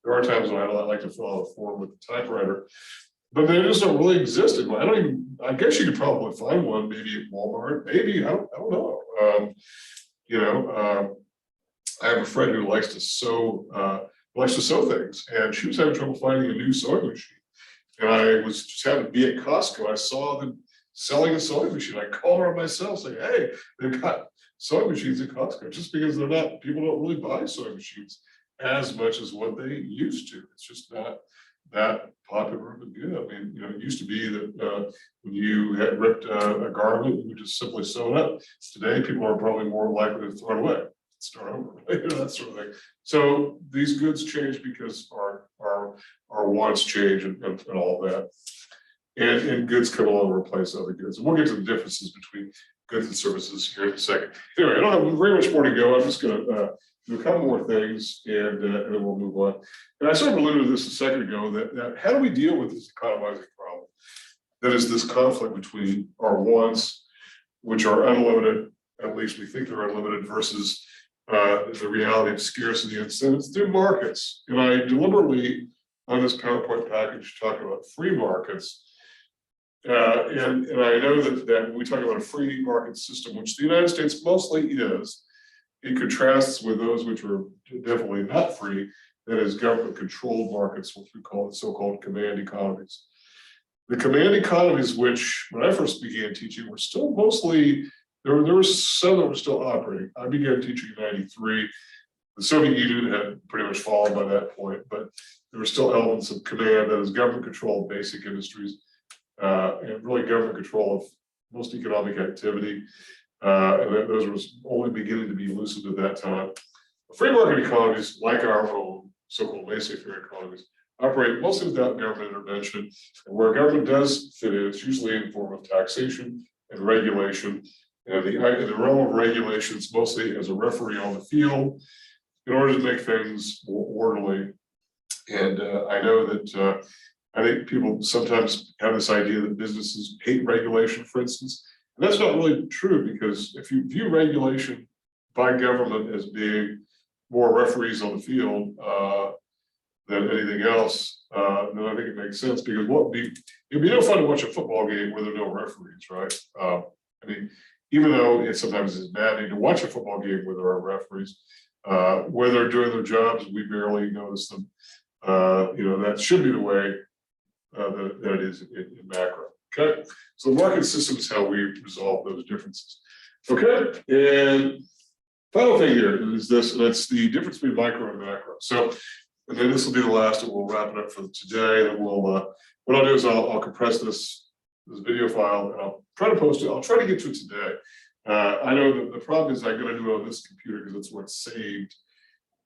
there are times when I like to fill out a form with a typewriter, but they just don't really exist anymore. I guess you could probably find one maybe at Walmart. Maybe I don't know. You know, I have a friend who likes to sew things, and she was having trouble finding a new sewing machine. And I was just happened to be at Costco. I saw them selling a sewing machine. I called her myself, saying, "Hey, they've got sewing machines at Costco." Just because people don't really buy sewing machines as much as what they used to. It's just not that popular of a good. I mean, you know, it used to be that when you had ripped a garment, you would just simply sew it up. Today, people are probably more likely to throw it away, start over, you know, that sort of thing. So these goods change because our wants change and all that. And goods come along and replace other goods. And we'll get to the differences between goods and services here in a second. Anyway, I don't have very much more to go. I'm just going to do a couple more things and then we'll move on. And I sort of alluded to this a second ago, that how do we deal with this economizing problem? That is this conflict between our wants, which are unlimited, at least we think they're unlimited, versus the reality of scarcity, and so it's through markets. And I deliberately, on this PowerPoint package, talk about free markets. And I know that when we talk about a free market system, which the United States mostly is, it contrasts with those which are definitely not free, that is government-controlled markets, which we call the so-called command economies. The command economies, which when I first began teaching, were still mostly, there were some that were still operating. I began teaching in '93. The Soviet Union had pretty much fallen by that point, but there were still elements of command, that is government-controlled basic industries. and really government control of most economic activity. And that those were only beginning to be loosened at that time. Free market economies, like our own so-called laissez-faire economies, operate mostly without government intervention. And where government does fit in, it's usually in the form of taxation and regulation. And the realm of regulations mostly as a referee on the field in order to make things more orderly. And I know that I think people sometimes have this idea that businesses hate regulation, for instance. And that's not really true, because if you view regulation by government as being more referees on the field than anything else, then I think it makes sense, because it'd be no fun to watch a football game where there are no referees, right? I mean, even though it sometimes is maddening to watch a football game where there are referees, where they're doing their jobs, we barely notice them. That should be the way that it is in macro. Okay, so the market system is how we resolve those differences. Okay, and final thing here is this, and that's the difference between micro and macro. So, and then this will be the last, and we'll wrap it up for today. And we'll, what I'll do is I'll compress this video file, and I'll try to post it. I'll try to get to it today. I know that the problem is I got to do it on this computer because that's where it's saved.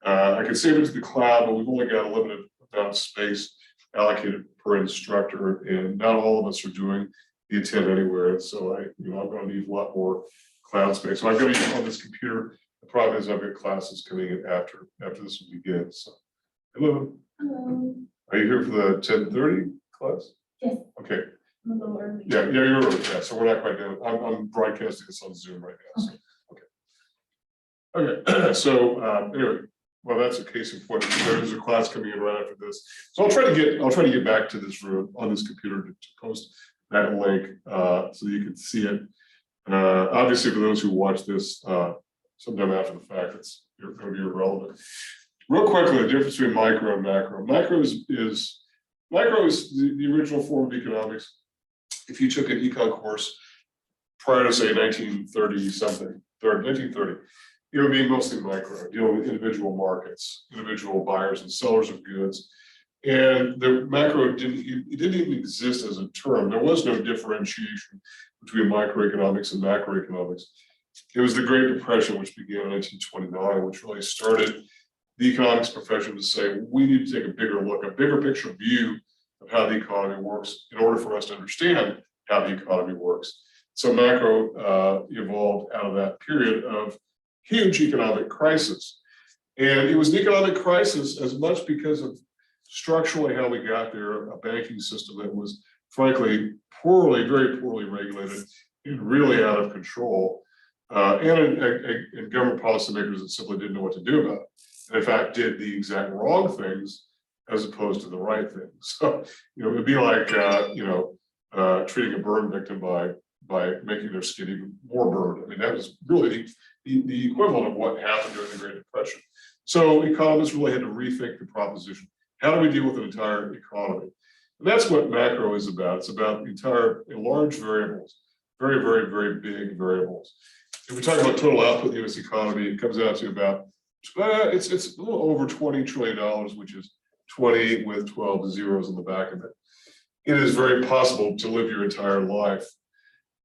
I can save it to the cloud, but we've only got a limited amount of space allocated per instructor, and not all of us are doing the attend anywhere. And so I'm going to need a lot more cloud space. So I'm going to use it on this computer. The problem is I've got classes coming in after this will begin. So, hello. Hello. Are you here for the 10:30 class? Yes. Okay. I'm a little early. Yeah, you're early. Yeah, so we're not quite done. I'm broadcasting this on Zoom right now. So, okay. So anyway. Well, that's a case in point. There's a class coming in right after this, so I'll try to get back to this room on this computer to post that link so you can see it. Obviously, for those who watch this sometime after the fact, it's going to be irrelevant. Real quickly, the difference between micro and macro. Micro is the original form of economics. If you took an econ course prior to say 1930 something, 1930. It would be mostly micro, dealing with individual markets, individual buyers and sellers of goods. And the macro didn't even exist as a term. There was no differentiation between microeconomics and macroeconomics. It was the Great Depression, which began in 1929, which really started the economics profession to say, we need to take a bigger look, a bigger picture view of how the economy works in order for us to understand how the economy works. So macro evolved out of that period of huge economic crisis. And it was an economic crisis as much because of structurally how we got there, a banking system that was frankly very poorly regulated and really out of control, and government policymakers that simply didn't know what to do about it. And in fact, did the exact wrong things as opposed to the right things. So, it'd be like, treating a burn victim by making their skin even more burned. I mean, that was really the equivalent of what happened during the Great Depression. So economists really had to rethink the proposition. How do we deal with an entire economy? And that's what macro is about. It's about the entire large variables, very big variables. If we talk about total output in the US economy, it comes out to about, it's a little over $20 trillion, which is 20 with 12 zeros on the back of it. It is very possible to live your entire life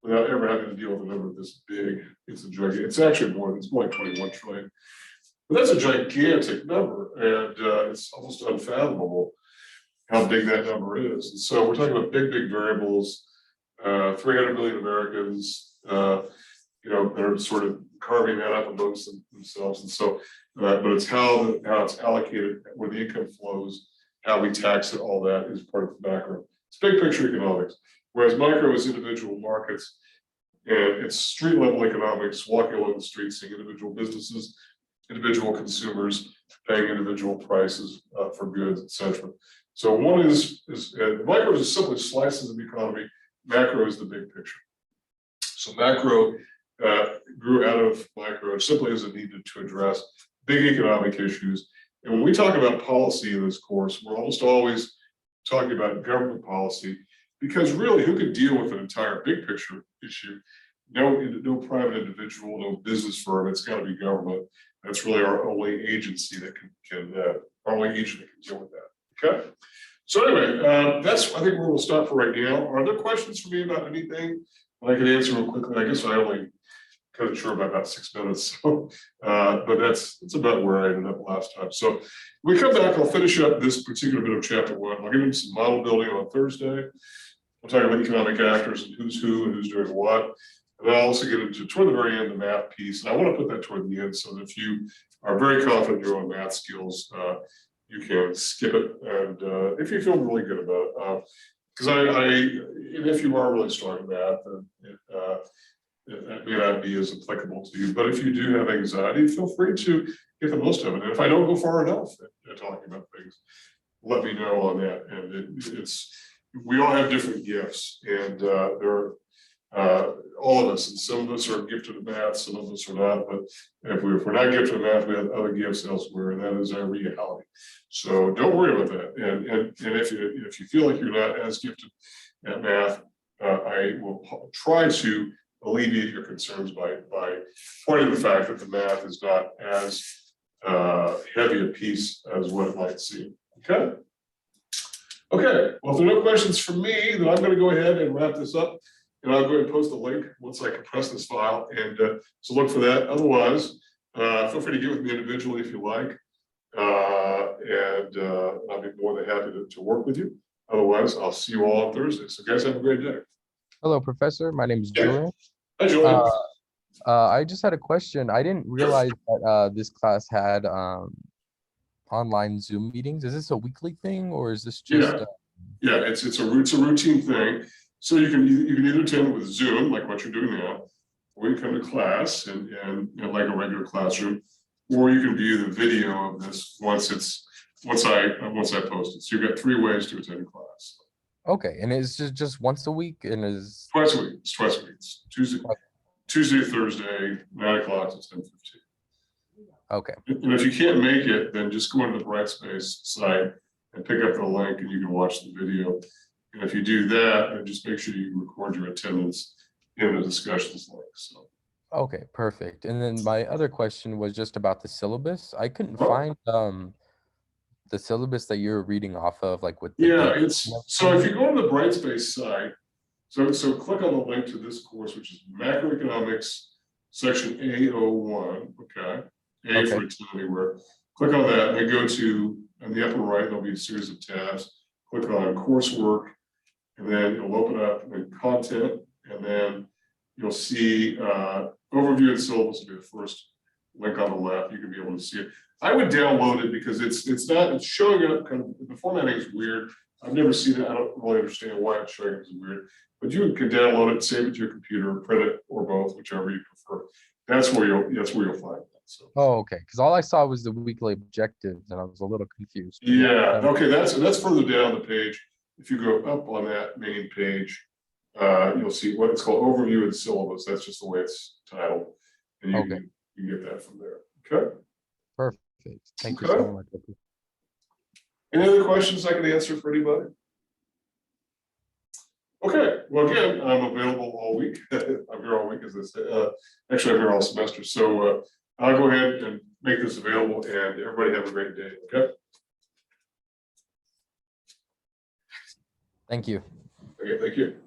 without ever having to deal with a number this big. It's actually more, it's more like 21 trillion. But that's a gigantic number, and it's almost unfathomable how big that number is. And so we're talking about big variables, 300 million Americans, that are sort of carving that up amongst themselves. And so, but it's how it's allocated, where the income flows, how we tax it, all that is part of the macro. It's big picture economics. Whereas micro is individual markets, and it's street level economics, walking along the street, seeing individual businesses, individual consumers, paying individual prices for goods, etc. So one is micro is simply slices of the economy. Macro is the big picture. So macro grew out of micro simply as it needed to address big economic issues. And when we talk about policy in this course, we're almost always talking about government policy. Because really, who could deal with an entire big picture issue? No private individual, no business firm. It's got to be government. That's really our only agency that our only agent that can deal with that. Okay. So anyway, that's, I think where we'll stop for right now. Are there questions for me about anything? I can answer real quickly. I guess I only cut it short by about 6 minutes. So, but that's about where I ended up last time. So when we come back, I'll finish up this particular bit of chapter 1. I'll get into some model building on Thursday. We'll talk about economic actors and who's who and who's doing what. And I'll also get into, toward the very end, the math piece. And I want to put that toward the end so that if you are very confident in your own math skills, you can skip it. And if you feel really good about it, because and if you are really strong in math, that may not be as applicable to you. But if you do have anxiety, feel free to get the most of it. And if I don't go far enough at talking about things, let me know on that. And we all have different gifts, and there are all of us, and some of us are gifted at math, some of us are not. But if we're not gifted at math, we have other gifts elsewhere, and that is our reality. So don't worry about that. And if you feel like you're not as gifted at math, I will try to alleviate your concerns by pointing to the fact that the math is not as heavy a piece as what it might seem. Okay. Okay. Well, if there are no questions from me, then I'm going to go ahead and wrap this up, and I'll go ahead and post a link once I compress this file, and so look for that. Otherwise, feel free to get with me individually if you like, and I'll be more than happy to work with you. Otherwise, I'll see you all on Thursday. So, guys, have a great day. Hello, Professor. My name is Julian. Hi, Julian. I just had a question. I didn't realize that this class had online Zoom meetings. Is this a weekly thing, or is this just? Yeah, it's a routine thing. So you can either attend with Zoom, like what you're doing now, or you come to class and like a regular classroom, or you can view the video of this once I post it. So you've got 3 ways to attend class. Okay, and it's just once a week, and is twice a week. It's twice a week. It's Tuesday, Thursday, 9 o'clock to 10:15. Okay. And if you can't make it, then just go into the Brightspace site and pick up the link, and you can watch the video. And if you do that, then just make sure you record your attendance in the discussions link. So. Okay, perfect. And then my other question was just about the syllabus. I couldn't find the syllabus that you're reading off of, like with the it's so if you go to the Brightspace site, so click on the link to this course, which is macroeconomics section A01. Okay, A for attend anywhere. Click on that, and then go to on the upper right. There'll be a series of tabs. Click on coursework, and then it'll open up in content, and then you'll see overview and syllabus will be the first link on the left. You can be able to see it. I would download it because it's showing up kind of, the formatting is weird. I've never seen it. I don't really understand why it's showing up as weird. But you can download it, save it to your computer, print it, or both, whichever you prefer. That's where you'll find that. So. Oh, okay. Because all I saw was the weekly objectives, and I was a little confused. Yeah. Okay. That's further down the page. If you go up on that main page, you'll see what it's called overview and syllabus. That's just the way it's titled, and you can get that from there. Okay. Perfect. Thank you so much. Any other questions I can answer for anybody? Okay. Well, again, I'm available all week. I'm here all week, as I say. Actually, I'm here all semester. So I'll go ahead and make this available, and everybody have a great day. Okay. Thank you. Okay. Thank you.